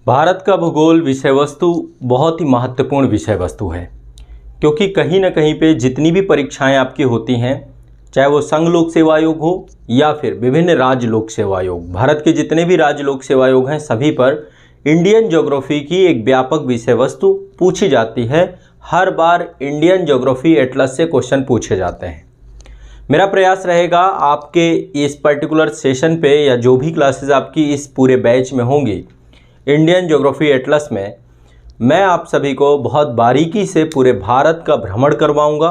भारत का भूगोल विषय वस्तु बहुत ही महत्वपूर्ण विषय वस्तु है, क्योंकि कहीं ना कहीं पे जितनी भी परीक्षाएं आपकी होती हैं, चाहे वो संघ लोक सेवा आयोग हो या फिर विभिन्न राज्य लोक सेवा आयोग, भारत के जितने भी राज्य लोक सेवा आयोग हैं सभी पर इंडियन ज्योग्राफी की एक व्यापक विषय वस्तु पूछी जाती है। हर बार इंडियन ज्योग्राफी एटलस से क्वेश्चन पूछे जाते हैं। मेरा प्रयास रहेगा आपके इस पर्टिकुलर सेशन पे या जो भी क्लासेस आपकी इस पूरे बैच में होंगी इंडियन ज्योग्राफी एटलस में, मैं आप सभी को बहुत बारीकी से पूरे भारत का भ्रमण करवाऊंगा,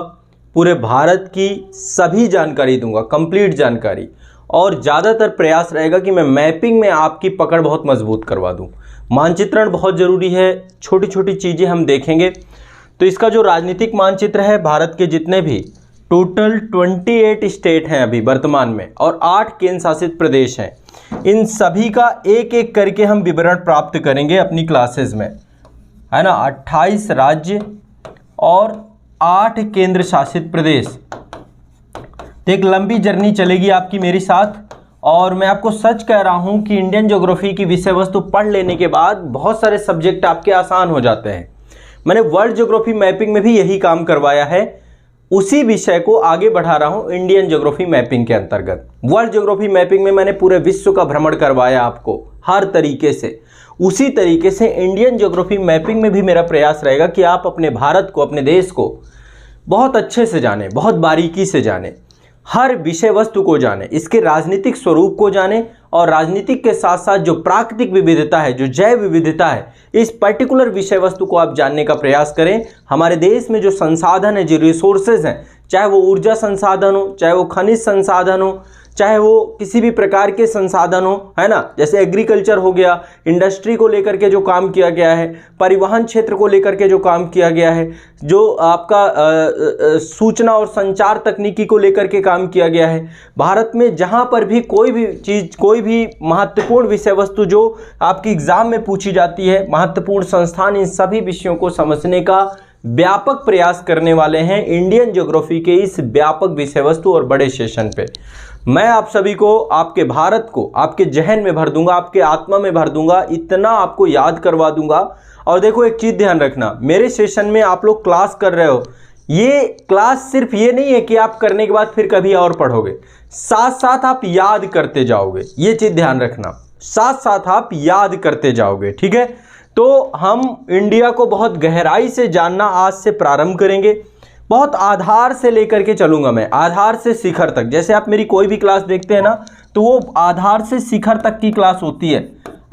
पूरे भारत की सभी जानकारी दूंगा, कंप्लीट जानकारी। और ज़्यादातर प्रयास रहेगा कि मैं मैपिंग में आपकी पकड़ बहुत मजबूत करवा दूं। मानचित्रण बहुत ज़रूरी है, छोटी छोटी चीज़ें हम देखेंगे। तो इसका जो राजनीतिक मानचित्र है, भारत के जितने भी टोटल 28 स्टेट हैं अभी वर्तमान में और 8 केंद्र शासित प्रदेश हैं, इन सभी का एक एक करके हम विवरण प्राप्त करेंगे अपनी क्लासेस में, है ना। 28 राज्य और 8 केंद्र शासित प्रदेश। तो एक लंबी जर्नी चलेगी आपकी मेरे साथ। और मैं आपको सच कह रहा हूं कि इंडियन ज्योग्राफी की विषय वस्तु पढ़ लेने के बाद बहुत सारे सब्जेक्ट आपके आसान हो जाते हैं। मैंने वर्ल्ड ज्योग्राफी मैपिंग में भी यही काम करवाया है, उसी विषय को आगे बढ़ा रहा हूं इंडियन ज्योग्राफी मैपिंग के अंतर्गत। वर्ल्ड ज्योग्राफी मैपिंग में मैंने पूरे विश्व का भ्रमण करवाया आपको हर तरीके से, उसी तरीके से इंडियन ज्योग्राफी मैपिंग में भी मेरा प्रयास रहेगा कि आप अपने भारत को, अपने देश को बहुत अच्छे से जानें, बहुत बारीकी से जानें, हर विषय वस्तु को जानें, इसके राजनीतिक स्वरूप को जानें और राजनीतिक के साथ साथ जो प्राकृतिक विविधता है, जो जैव विविधता है, इस पर्टिकुलर विषय वस्तु को आप जानने का प्रयास करें। हमारे देश में जो संसाधन है, जो रिसोर्सेज हैं, चाहे वो ऊर्जा संसाधन हो, चाहे वो खनिज संसाधन हो, चाहे वो किसी भी प्रकार के संसाधन हो, है ना, जैसे एग्रीकल्चर हो गया, इंडस्ट्री को लेकर के जो काम किया गया है, परिवहन क्षेत्र को लेकर के जो काम किया गया है, जो आपका सूचना और संचार तकनीकी को लेकर के काम किया गया है, भारत में जहां पर भी कोई भी चीज़, कोई भी महत्वपूर्ण विषय वस्तु जो आपकी एग्जाम में पूछी जाती है, महत्वपूर्ण संस्थान, इन सभी विषयों को समझने का व्यापक प्रयास करने वाले हैं इंडियन ज्योग्राफी के इस व्यापक विषय वस्तु और बड़े सेशन पे। मैं आप सभी को, आपके भारत को आपके जहन में भर दूंगा, आपके आत्मा में भर दूंगा, इतना आपको याद करवा दूंगा। और देखो एक चीज़ ध्यान रखना, मेरे सेशन में आप लोग क्लास कर रहे हो, ये क्लास सिर्फ ये नहीं है कि आप करने के बाद फिर कभी और पढ़ोगे, साथ साथ आप याद करते जाओगे, ये चीज़ ध्यान रखना, साथ साथ आप याद करते जाओगे, ठीक है। तो हम इंडिया को बहुत गहराई से जानना आज से प्रारंभ करेंगे। बहुत आधार से लेकर के चलूंगा मैं, आधार से शिखर तक। जैसे आप मेरी कोई भी क्लास देखते हैं ना, तो वो आधार से शिखर तक की क्लास होती है,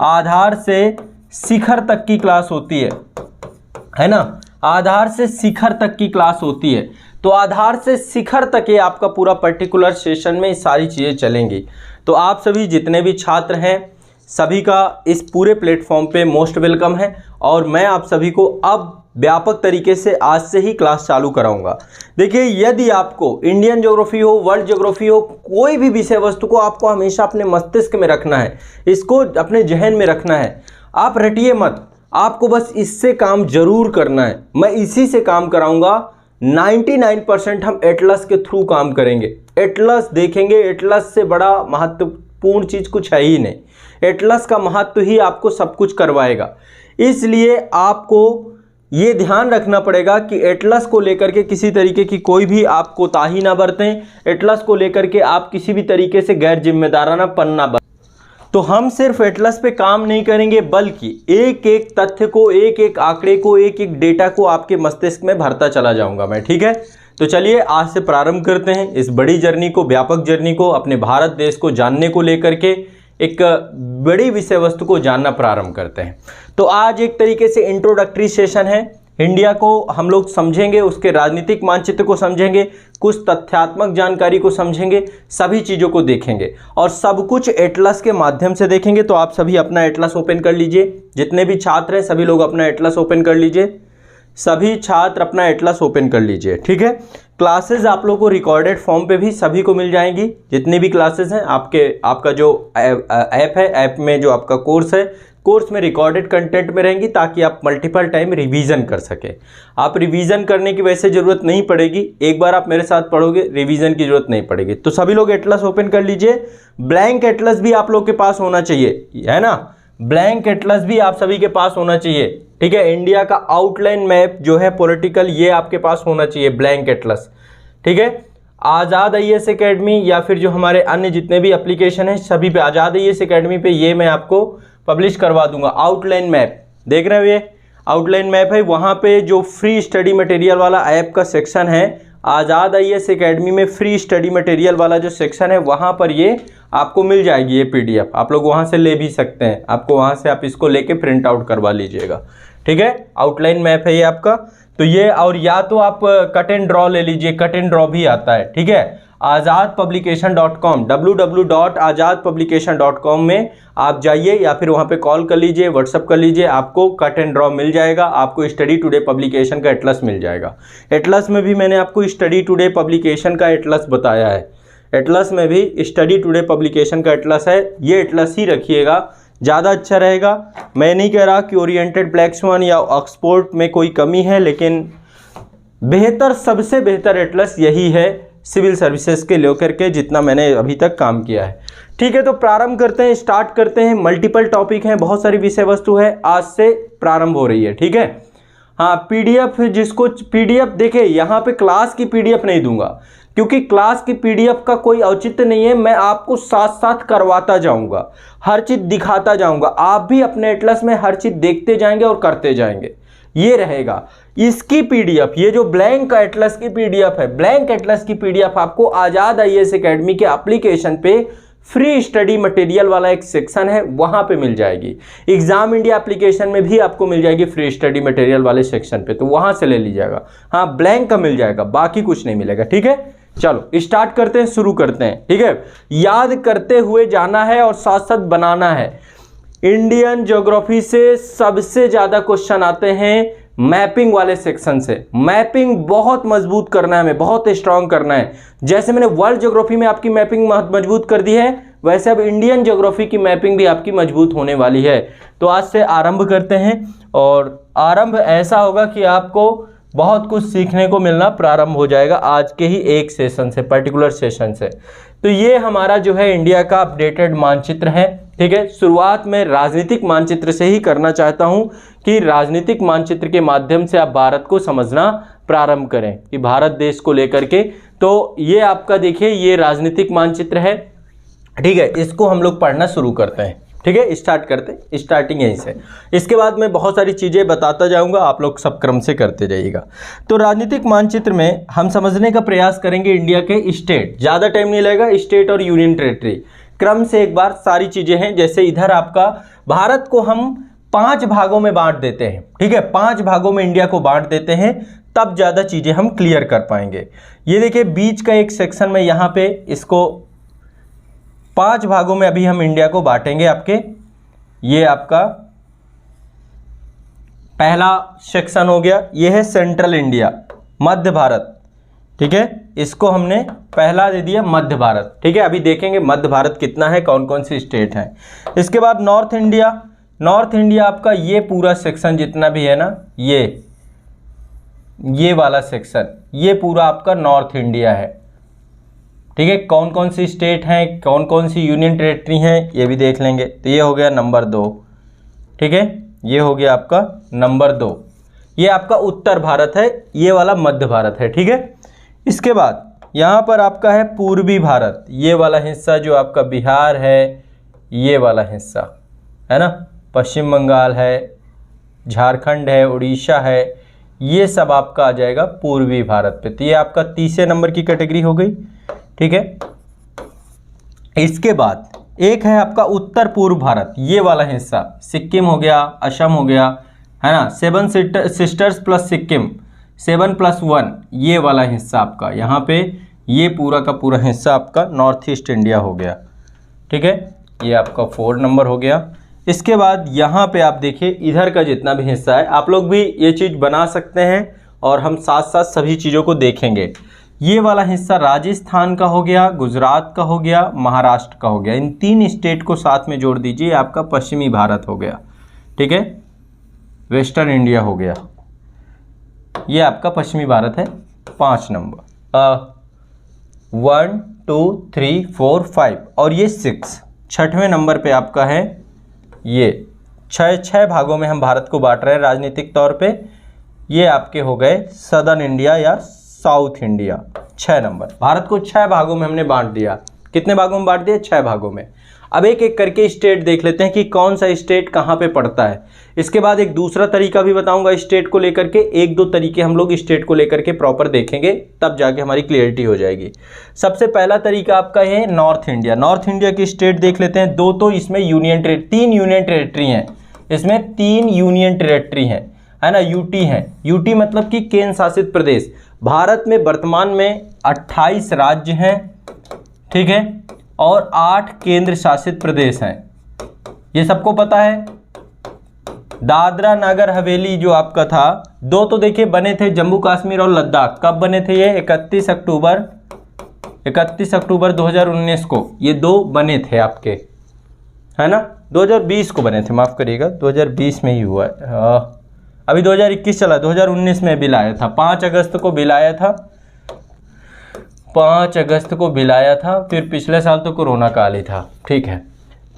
आधार से शिखर तक की क्लास होती है ना, आधार से शिखर तक की क्लास होती है। तो आधार से शिखर तक ये आपका पूरा पर्टिकुलर सेशन में सारी चीज़ें चलेंगी। तो आप सभी जितने भी छात्र हैं, सभी का इस पूरे प्लेटफॉर्म पे मोस्ट वेलकम है। और मैं आप सभी को अब व्यापक तरीके से आज से ही क्लास चालू कराऊंगा। देखिए, यदि आपको इंडियन ज्योग्राफी हो, वर्ल्ड ज्योग्राफी हो, कोई भी विषय वस्तु को आपको हमेशा अपने मस्तिष्क में रखना है, इसको अपने जहन में रखना है। आप रटिए मत, आपको बस इससे काम जरूर करना है। मैं इसी से काम कराऊंगा। 99% हम एटलस के थ्रू काम करेंगे, एटलस देखेंगे। एटलस से बड़ा महत्वपूर्ण चीज़ कुछ है ही नहीं। एटलस का महत्व ही आपको सब कुछ करवाएगा। इसलिए आपको ये ध्यान रखना पड़ेगा कि एटलस को लेकर के किसी तरीके की कोई भी आप कोताही ना बरतें, एटलस को लेकर के आप किसी भी तरीके से गैर जिम्मेदाराना पन्ना बरतें। तो हम सिर्फ एटलस पे काम नहीं करेंगे, बल्कि एक एक तथ्य को, एक एक आंकड़े को, एक एक डेटा को आपके मस्तिष्क में भरता चला जाऊंगा मैं, ठीक है। तो चलिए आज से प्रारंभ करते हैं इस बड़ी जर्नी को, व्यापक जर्नी को, अपने भारत देश को जानने को लेकर के एक बड़ी विषय वस्तु को जानना प्रारंभ करते हैं। तो आज एक तरीके से इंट्रोडक्टरी सेशन है। इंडिया को हम लोग समझेंगे, उसके राजनीतिक मानचित्र को समझेंगे, कुछ तथ्यात्मक जानकारी को समझेंगे, सभी चीज़ों को देखेंगे और सब कुछ एटलस के माध्यम से देखेंगे। तो आप सभी अपना एटलस ओपन कर लीजिए, जितने भी छात्र हैं सभी लोग अपना एटलस ओपन कर लीजिए, सभी छात्र अपना एटलस ओपन कर लीजिए, ठीक है। क्लासेस आप लोगों को रिकॉर्डेड फॉर्म पे भी सभी को मिल जाएंगी, जितनी भी क्लासेस हैं। आपका जो ऐप है, ऐप में जो आपका कोर्स है, कोर्स में रिकॉर्डेड कंटेंट में रहेंगी, ताकि आप मल्टीपल टाइम रिवीजन कर सके। आप रिवीजन करने की वैसे ज़रूरत नहीं पड़ेगी, एक बार आप मेरे साथ पढ़ोगे, रिवीजन की ज़रूरत नहीं पड़ेगी। तो सभी लोग एटलस ओपन कर लीजिए। ब्लैंक एटलस भी आप लोग के पास होना चाहिए, है ना। ब्लैंक एटलस भी आप सभी के पास होना चाहिए, ठीक है। इंडिया का आउटलाइन मैप जो है पॉलिटिकल, ये आपके पास होना चाहिए, ब्लैंक एटलस, ठीक है। आज़ाद IAS एकेडमी या फिर जो हमारे अन्य जितने भी एप्लीकेशन हैं सभी पे, आज़ाद IAS एकेडमी पे ये मैं आपको पब्लिश करवा दूंगा। आउटलाइन मैप देख रहे हो, ये आउटलाइन मैप है। वहाँ पे जो फ्री स्टडी मटेरियल वाला ऐप का सेक्शन है, आज़ाद IAS एकेडमी में फ्री स्टडी मटेरियल वाला जो सेक्शन है वहाँ पर ये आपको मिल जाएगी, ये PDF आप लोग वहाँ से ले भी सकते हैं। आपको वहाँ से आप इसको लेके प्रिंट आउट करवा लीजिएगा, ठीक है। आउटलाइन मैप है ये आपका। तो ये, और या तो आप कट एंड ड्रॉ ले लीजिए, कट एंड ड्रॉ भी आता है, ठीक है। azadpublication.com, www.azadpublication.com में आप जाइए या फिर वहाँ पे कॉल कर लीजिए, व्हाट्सअप कर लीजिए, आपको कट एंड ड्रॉ मिल जाएगा। आपको स्टडी टुडे पब्लिकेशन का एटलस मिल जाएगा। एटलस में भी मैंने आपको स्टडी टुडे पब्लिकेशन का एटलस बताया है। एटलस में भी स्टडी टुडे पब्लिकेशन का एटलस है, ये एटलस ही रखिएगा, ज़्यादा अच्छा रहेगा। मैं नहीं कह रहा कि ओरिएंटेड ब्लैक स्वान या ऑक्सफोर्ड में कोई कमी है, लेकिन बेहतर, सबसे बेहतर एटलस यही है सिविल सर्विसेज के लेकर के, जितना मैंने अभी तक काम किया है, ठीक है। तो प्रारंभ करते हैं, स्टार्ट करते हैं। मल्टीपल टॉपिक हैं, बहुत सारी विषय वस्तु है, आज से प्रारंभ हो रही है, ठीक है। हाँ, PDF जिसको PDF देखे, यहाँ पे क्लास की PDF नहीं दूंगा, क्योंकि क्लास की PDF का कोई औचित्य नहीं है। मैं आपको साथ साथ करवाता जाऊंगा, हर चीज़ दिखाता जाऊंगा, आप भी अपने एटलस में हर चीज़ देखते जाएंगे और करते जाएंगे, ये रहेगा। इसकी PDF, ये जो ब्लैंक एटलस की PDF है, ब्लैंक एटलस की PDF आपको आज़ाद IAS एकेडमी के एप्लीकेशन पे फ्री स्टडी मटेरियल वाला एक सेक्शन है, वहां पे मिल जाएगी। एग्जाम इंडिया एप्लीकेशन में भी आपको मिल जाएगी फ्री स्टडी मटेरियल वाले सेक्शन पे, तो वहां से ले लीजिएगा। हाँ, ब्लैंक का मिल जाएगा, बाकी कुछ नहीं मिलेगा, ठीक है। चलो स्टार्ट करते हैं, शुरू करते हैं, ठीक है। याद करते हुए जाना है और साथ साथ बनाना है। इंडियन ज्योग्राफी से सबसे ज्यादा क्वेश्चन आते हैं मैपिंग वाले सेक्शन से। मैपिंग बहुत मजबूत करना है, हमें बहुत स्ट्रांग करना है। जैसे मैंने वर्ल्ड ज्योग्राफी में आपकी मैपिंग मजबूत कर दी है, वैसे अब इंडियन ज्योग्राफी की मैपिंग भी आपकी मजबूत होने वाली है। तो आज से आरंभ करते हैं, और आरंभ ऐसा होगा कि आपको बहुत कुछ सीखने को मिलना प्रारंभ हो जाएगा आज के ही एक सेशन से, पर्टिकुलर सेशन से। तो ये हमारा जो है इंडिया का अपडेटेड मानचित्र है, ठीक है। शुरुआत में राजनीतिक मानचित्र से ही करना चाहता हूं कि राजनीतिक मानचित्र के माध्यम से आप भारत को समझना प्रारंभ करें कि भारत देश को लेकर के। तो ये आपका देखिए, ये राजनीतिक मानचित्र है, ठीक है। इसको हम लोग पढ़ना शुरू करते हैं, ठीक है। स्टार्ट करते, स्टार्टिंग यहीं से। इसके बाद मैं बहुत सारी चीज़ें बताता जाऊंगा, आप लोग सब क्रम से करते जाइएगा। तो राजनीतिक मानचित्र में हम समझने का प्रयास करेंगे इंडिया के स्टेट, ज़्यादा टाइम नहीं लगेगा, स्टेट और यूनियन टेरिटरी क्रम से एक बार सारी चीज़ें हैं। जैसे इधर आपका भारत को हम 5 भागों में बांट देते हैं, ठीक है। 5 भागों में इंडिया को बांट देते हैं, तब ज़्यादा चीज़ें हम क्लियर कर पाएंगे। ये देखिए बीच का एक सेक्शन में यहाँ पे इसको 5 भागों में अभी हम इंडिया को बांटेंगे आपके। ये आपका पहला सेक्शन हो गया, ये है सेंट्रल इंडिया, मध्य भारत, ठीक है। इसको हमने पहला दे दिया मध्य भारत, ठीक है। अभी देखेंगे मध्य भारत कितना है, कौन कौन सी स्टेट हैं। इसके बाद नॉर्थ इंडिया, नॉर्थ इंडिया आपका ये पूरा सेक्शन जितना भी है ना, ये वाला सेक्शन, ये पूरा आपका नॉर्थ इंडिया है, ठीक है। कौन कौन सी स्टेट हैं, कौन कौन सी यूनियन टेरिटरी हैं, ये भी देख लेंगे। तो ये हो गया नंबर 2, ठीक है। ये हो गया आपका नंबर 2। ये आपका उत्तर भारत है, ये वाला मध्य भारत है, ठीक है। इसके बाद यहाँ पर आपका है पूर्वी भारत, ये वाला हिस्सा जो आपका बिहार है, ये वाला हिस्सा है ना, पश्चिम बंगाल है, झारखंड है, उड़ीसा है, ये सब आपका आ जाएगा पूर्वी भारत पे। तो ये आपका तीसरे नंबर की कैटेगरी हो गई, ठीक है। इसके बाद एक है आपका उत्तर पूर्व भारत, ये वाला हिस्सा, सिक्किम हो गया, असम हो गया, है ना, 7 सिस्टर्स प्लस सिक्किम, 7+1, ये वाला हिस्सा आपका, यहाँ पे ये पूरा का पूरा हिस्सा आपका नॉर्थ ईस्ट इंडिया हो गया, ठीक है। ये आपका 4 नंबर हो गया। इसके बाद यहाँ पे आप देखिए इधर का जितना भी हिस्सा है, आप लोग भी ये चीज़ बना सकते हैं और हम साथ साथ सभी चीज़ों को देखेंगे। ये वाला हिस्सा राजस्थान का हो गया, गुजरात का हो गया, महाराष्ट्र का हो गया। इन 3 स्टेट को साथ में जोड़ दीजिए, आपका पश्चिमी भारत हो गया, ठीक है। वेस्टर्न इंडिया हो गया, ये आपका पश्चिमी भारत है। 5 नंबर, 1 2 3 4 5 और ये 6, 6वें नंबर पे आपका है ये छह भागों में हम भारत को बांट रहे हैं राजनीतिक तौर पे। ये आपके हो गए सदर्न इंडिया या साउथ इंडिया। 6 नंबर, भारत को 6 भागों में हमने बांट दिया। कितने भागों में बांट दिया? 6 भागों में। अब एक एक करके स्टेट देख लेते हैं कि कौन सा स्टेट कहाँ पे पड़ता है। इसके बाद एक दूसरा तरीका भी बताऊंगा स्टेट को लेकर के, एक दो तरीके हम लोग स्टेट को लेकर के प्रॉपर देखेंगे, तब जाके हमारी क्लियरिटी हो जाएगी। सबसे पहला तरीका आपका है नॉर्थ इंडिया। नॉर्थ इंडिया की स्टेट देख लेते हैं। दो तो इसमें तीन यूनियन टेरेटरी हैं, इसमें 3 यूनियन टेरेटरी हैं, है ना, यूटी हैं। यूटी मतलब कि केंद्र शासित प्रदेश। भारत में वर्तमान में 28 राज्य हैं, ठीक है, और 8 केंद्र शासित प्रदेश हैं, ये सबको पता है। दादरा नगर हवेली जो आपका था, 2 तो देखिए बने थे, जम्मू कश्मीर और लद्दाख। कब बने थे ये? 31 अक्टूबर 2019 को ये 2 बने थे आपके, है ना। 2020 को बने थे, माफ़ करिएगा, 2020 में ही हुआ है। अभी 2021 चला, 2019 में बिल आया था, 5 अगस्त को बिल आया था, 5 अगस्त को बिल आया था। फिर पिछले साल तो कोरोना काल ही था, ठीक है।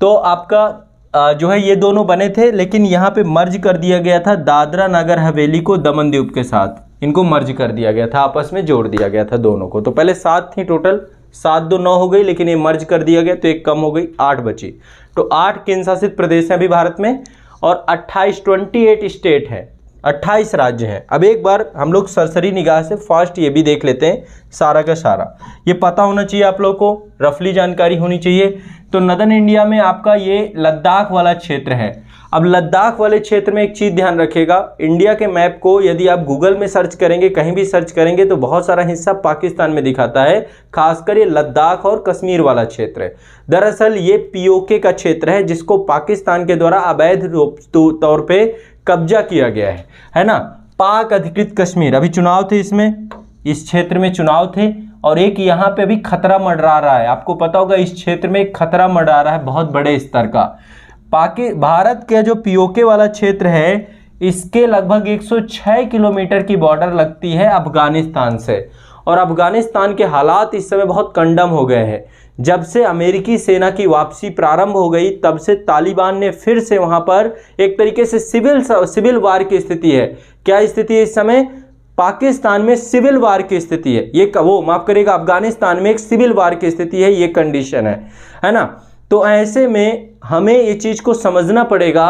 तो आपका जो है ये दोनों बने थे, लेकिन यहाँ पे मर्ज कर दिया गया था दादरा नगर हवेली को दमन दीव के साथ, इनको मर्ज कर दिया गया था, आपस में जोड़ दिया गया था दोनों को। तो पहले 7 थी टोटल, 7 2 9 हो गई, लेकिन ये मर्ज कर दिया गया तो एक कम हो गई, 8 बची। तो 8 केंद्र शासित प्रदेश हैं अभी भारत में, और 28 स्टेट है, 28 राज्य हैं। अब एक बार हम लोग सरसरी निगाह से फास्ट ये भी देख लेते हैं, सारा का सारा ये पता होना चाहिए आप लोग को, रफली जानकारी होनी चाहिए। तो नदर्न इंडिया में आपका ये लद्दाख वाला क्षेत्र है। अब लद्दाख वाले क्षेत्र में एक चीज़ ध्यान रखिएगा, इंडिया के मैप को यदि आप गूगल में सर्च करेंगे, कहीं भी सर्च करेंगे, तो बहुत सारा हिस्सा पाकिस्तान में दिखाता है, खासकर ये लद्दाख और कश्मीर वाला क्षेत्र है। दरअसल ये पीओके का क्षेत्र है, जिसको पाकिस्तान के द्वारा अवैध तौर पे कब्जा किया गया है ना। पाक अधिकृत कश्मीर, अभी चुनाव थे इसमें, इस क्षेत्र में चुनाव थे, और एक यहाँ पे भी खतरा मंडरा रहा है। आपको पता होगा इस क्षेत्र में एक खतरा मंडरा रहा है बहुत बड़े स्तर का। भारत के जो पीओके वाला क्षेत्र है, इसके लगभग 106 किलोमीटर की बॉर्डर लगती है अफगानिस्तान से, और अफगानिस्तान के हालात इस समय बहुत कंडम हो गए हैं। जब से अमेरिकी सेना की वापसी प्रारंभ हो गई, तब से तालिबान ने फिर से वहां पर एक तरीके से सिविल वार की स्थिति है। क्या स्थिति है इस समय? पाकिस्तान में सिविल वार की स्थिति है, ये वो माफ करिएगा, अफगानिस्तान में एक सिविल वार की स्थिति है, ये कंडीशन है ना। तो ऐसे में हमें ये चीज को समझना पड़ेगा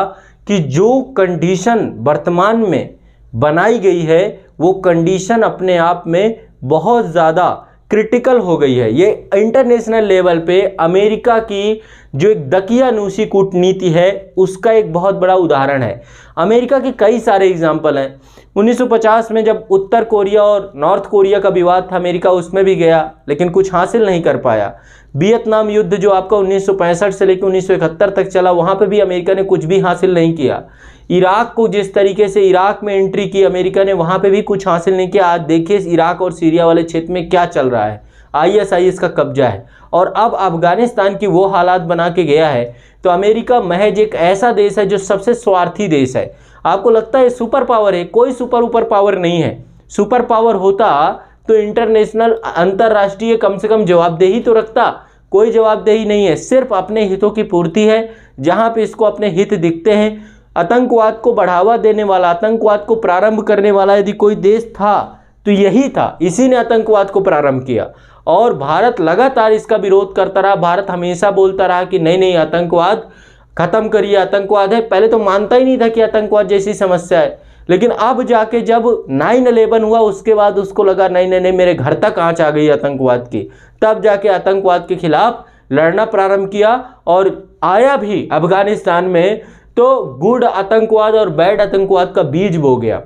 कि जो कंडीशन वर्तमान में बनाई गई है, वो कंडीशन अपने आप में बहुत ज़्यादा क्रिटिकल हो गई है। ये इंटरनेशनल लेवल पे अमेरिका की जो एक दकियानूसी कूटनीति है, उसका एक बहुत बड़ा उदाहरण है। अमेरिका के कई सारे एग्जाम्पल हैं। 1950 में जब उत्तर कोरिया और नॉर्थ कोरिया का विवाद था, अमेरिका उसमें भी गया, लेकिन कुछ हासिल नहीं कर पाया। वियतनाम युद्ध जो आपका 1965 से लेकर 1971 तक चला, वहाँ पे भी अमेरिका ने कुछ भी हासिल नहीं किया। इराक को जिस तरीके से इराक में एंट्री की अमेरिका ने, वहाँ पे भी कुछ हासिल नहीं किया। आज देखिए इराक और सीरिया वाले क्षेत्र में क्या चल रहा है, ISIS का कब्जा है, और अब अफगानिस्तान की वो हालात बना के गया है। तो अमेरिका महज एक ऐसा देश है जो सबसे स्वार्थी देश है। आपको लगता है सुपर पावर है? कोई सुपर पावर नहीं है। सुपर पावर होता तो इंटरनेशनल अंतर्राष्ट्रीय कम से कम जवाबदेही तो रखता, कोई जवाबदेही नहीं है, सिर्फ अपने हितों की पूर्ति है। जहां पे इसको अपने हित दिखते हैं, आतंकवाद को बढ़ावा देने वाला, आतंकवाद को प्रारंभ करने वाला यदि कोई देश था तो यही था, इसी ने आतंकवाद को प्रारंभ किया। और भारत लगातार इसका विरोध करता रहा। भारत हमेशा बोलता रहा कि नहीं नहीं, आतंकवाद खत्म करिए, आतंकवाद है। पहले तो मानता ही नहीं था कि आतंकवाद जैसी समस्या है, लेकिन अब जाके जब 9/11 हुआ, उसके बाद उसको लगा नहीं नहीं नहीं, मेरे घर तक आंच आ गई आतंकवाद की। तब जाके आतंकवाद के खिलाफ लड़ना प्रारंभ किया, और आया भी अफगानिस्तान में तो गुड आतंकवाद और बैड आतंकवाद का बीज बो गया।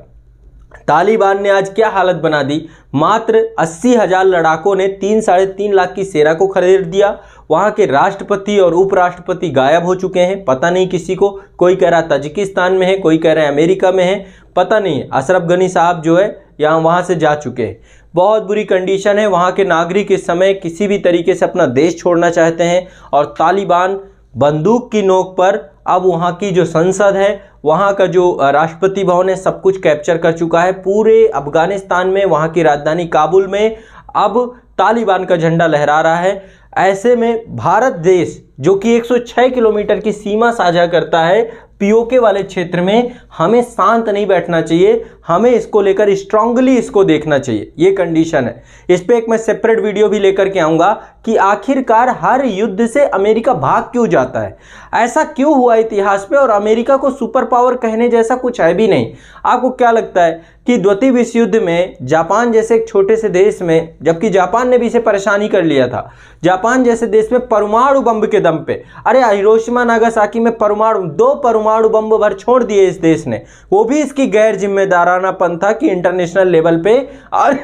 तालिबान ने आज क्या हालत बना दी, मात्र 80,000 लड़ाकों ने 3-3.5 लाख की सेना को खरीद दिया। वहाँ के राष्ट्रपति और उपराष्ट्रपति गायब हो चुके हैं, पता नहीं किसी को। कोई कह रहा तजिकिस्तान में है, कोई कह रहा है अमेरिका में है, पता नहीं है। अशरफ गनी साहब जो है यहाँ वहाँ से जा चुके हैं। बहुत बुरी कंडीशन है। वहाँ के नागरिक इस समय किसी भी तरीके से अपना देश छोड़ना चाहते हैं, और तालिबान बंदूक की नोक पर अब वहाँ की जो संसद है, वहाँ का जो राष्ट्रपति भवन है, सब कुछ कैप्चर कर चुका है। पूरे अफगानिस्तान में, वहाँ की राजधानी काबुल में अब तालिबान का झंडा लहरा रहा है। ऐसे में भारत देश जो कि 106 किलोमीटर की सीमा साझा करता है पीओके वाले क्षेत्र में हमें शांत नहीं बैठना चाहिए, हमें इसको लेकर स्ट्रांगली इसको देखना चाहिए, ये कंडीशन है। इस पे एक मैं सेपरेट वीडियो भी लेकर के आऊंगा कि आखिरकार हर युद्ध से अमेरिका भाग क्यों जाता है, ऐसा क्यों हुआ इतिहास पे, और अमेरिका को सुपर पावर कहने जैसा कुछ है भी नहीं। आपको क्या लगता है कि द्वितीय विश्व युद्ध में जापान जैसे एक छोटे से देश में, जबकि जापान ने भी इसे परेशानी कर लिया था, जापान जैसे देश में परमाणु बम के दम पे, अरे हिरोशिमा नागासाकी में दो परमाणु बम भर छोड़ दिए इस देश ने, वो भी इसकी गैर जिम्मेदारानापन था कि इंटरनेशनल लेवल पे और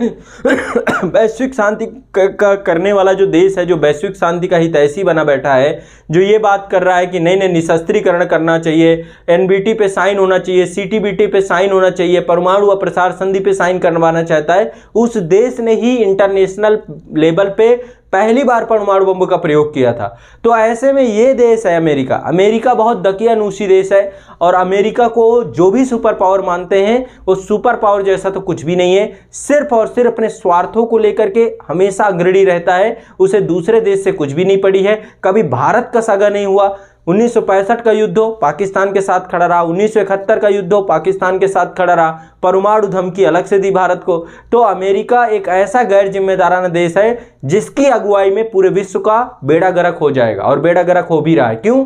वैश्विक शांति करने वाला जो देश है, जो वैश्विक शांति का हितैषी बना बैठा है, जो ये बात कर रहा है कि नहीं निशस्त्रीकरण करना चाहिए, एनबीटी पे साइन होना चाहिए, सीटीबीटी पे साइन होना चाहिए, परमाणु अप्रसार संधि पे साइन करवाना चाहता है, उस देश ने ही इंटरनेशनल लेवल पे पहली बार परमाणु बम का प्रयोग किया था। तो ऐसे में ये देश है अमेरिका, अमेरिका बहुत दकियानूसी देश है, और अमेरिका को जो भी सुपर पावर मानते हैं वो सुपर पावर जैसा तो कुछ भी नहीं है, सिर्फ और सिर्फ अपने स्वार्थों को लेकर के हमेशा अग्रणी रहता है, उसे दूसरे देश से कुछ भी नहीं पड़ी है, कभी भारत का सगा नहीं हुआ। 1965 का युद्ध हो पाकिस्तान के साथ खड़ा रहा, 1971 का युद्ध हो पाकिस्तान के साथ खड़ा रहा, परमाणु धमकी अलग से दी भारत को। तो अमेरिका एक ऐसा गैर जिम्मेदाराना देश है जिसकी अगुवाई में पूरे विश्व का बेड़ा गर्क हो जाएगा, और बेड़ा गर्क हो भी रहा है। क्यों?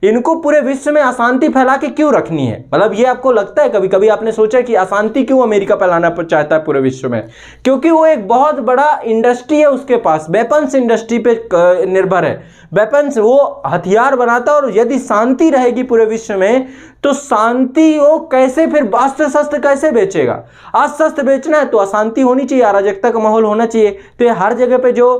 इनको पूरे विश्व में अशांति फैला के क्यों रखनी है? मतलब ये आपको लगता है, कभी कभी आपने सोचा कि अशांति क्यों अमेरिका फैलाना चाहता है पूरे विश्व में? क्योंकि वो एक बहुत बड़ा इंडस्ट्री है, उसके पास वेपन्स इंडस्ट्री पे निर्भर है, वेपन्स वो हथियार बनाता है, और यदि शांति रहेगी पूरे विश्व में तो शांति वो कैसे फिर अस्त्र शस्त्र कैसे बेचेगा? अस्त्र शस्त्र बेचना है तो अशांति होनी चाहिए, अराजकता का माहौल होना चाहिए। तो ये हर जगह पे जो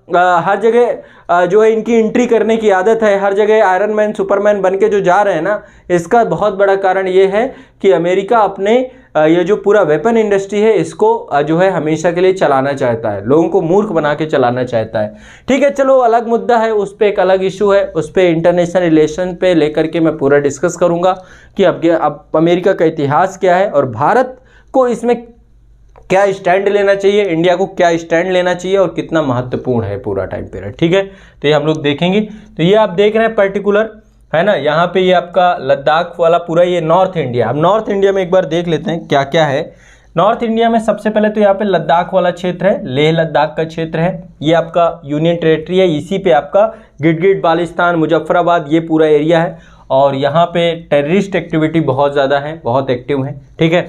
हर जगह जो है इनकी एंट्री करने की आदत है, हर जगह आयरन मैन सुपरमैन बन के जो जा रहे हैं ना, इसका बहुत बड़ा कारण ये है कि अमेरिका अपने ये जो पूरा वेपन इंडस्ट्री है इसको जो है हमेशा के लिए चलाना चाहता है, लोगों को मूर्ख बना के चलाना चाहता है। ठीक है, चलो अलग मुद्दा है, उस पर एक अलग इशू है, उस पर इंटरनेशनल रिलेशन पे लेकर के मैं पूरा डिस्कस करूंगा कि अब अमेरिका का इतिहास क्या है और भारत को इसमें क्या स्टैंड लेना चाहिए, इंडिया को क्या स्टैंड लेना चाहिए और कितना महत्वपूर्ण है पूरा टाइम पीरियड। ठीक है, तो ये हम लोग देखेंगे। तो ये आप देख रहे हैं पर्टिकुलर है ना, यहाँ पे ये आपका लद्दाख वाला पूरा ये नॉर्थ इंडिया। अब नॉर्थ इंडिया में एक बार देख लेते हैं क्या क्या है। नॉर्थ इंडिया में सबसे पहले तो यहाँ पे लद्दाख वाला क्षेत्र है, लेह लद्दाख का क्षेत्र है, ये आपका यूनियन टेरिटरी है, इसी पे आपका गिलगित बाल्टिस्तान मुजफ्फराबाद ये पूरा एरिया है, और यहाँ पे टेररिस्ट एक्टिविटी बहुत ज़्यादा है, बहुत एक्टिव है। ठीक है,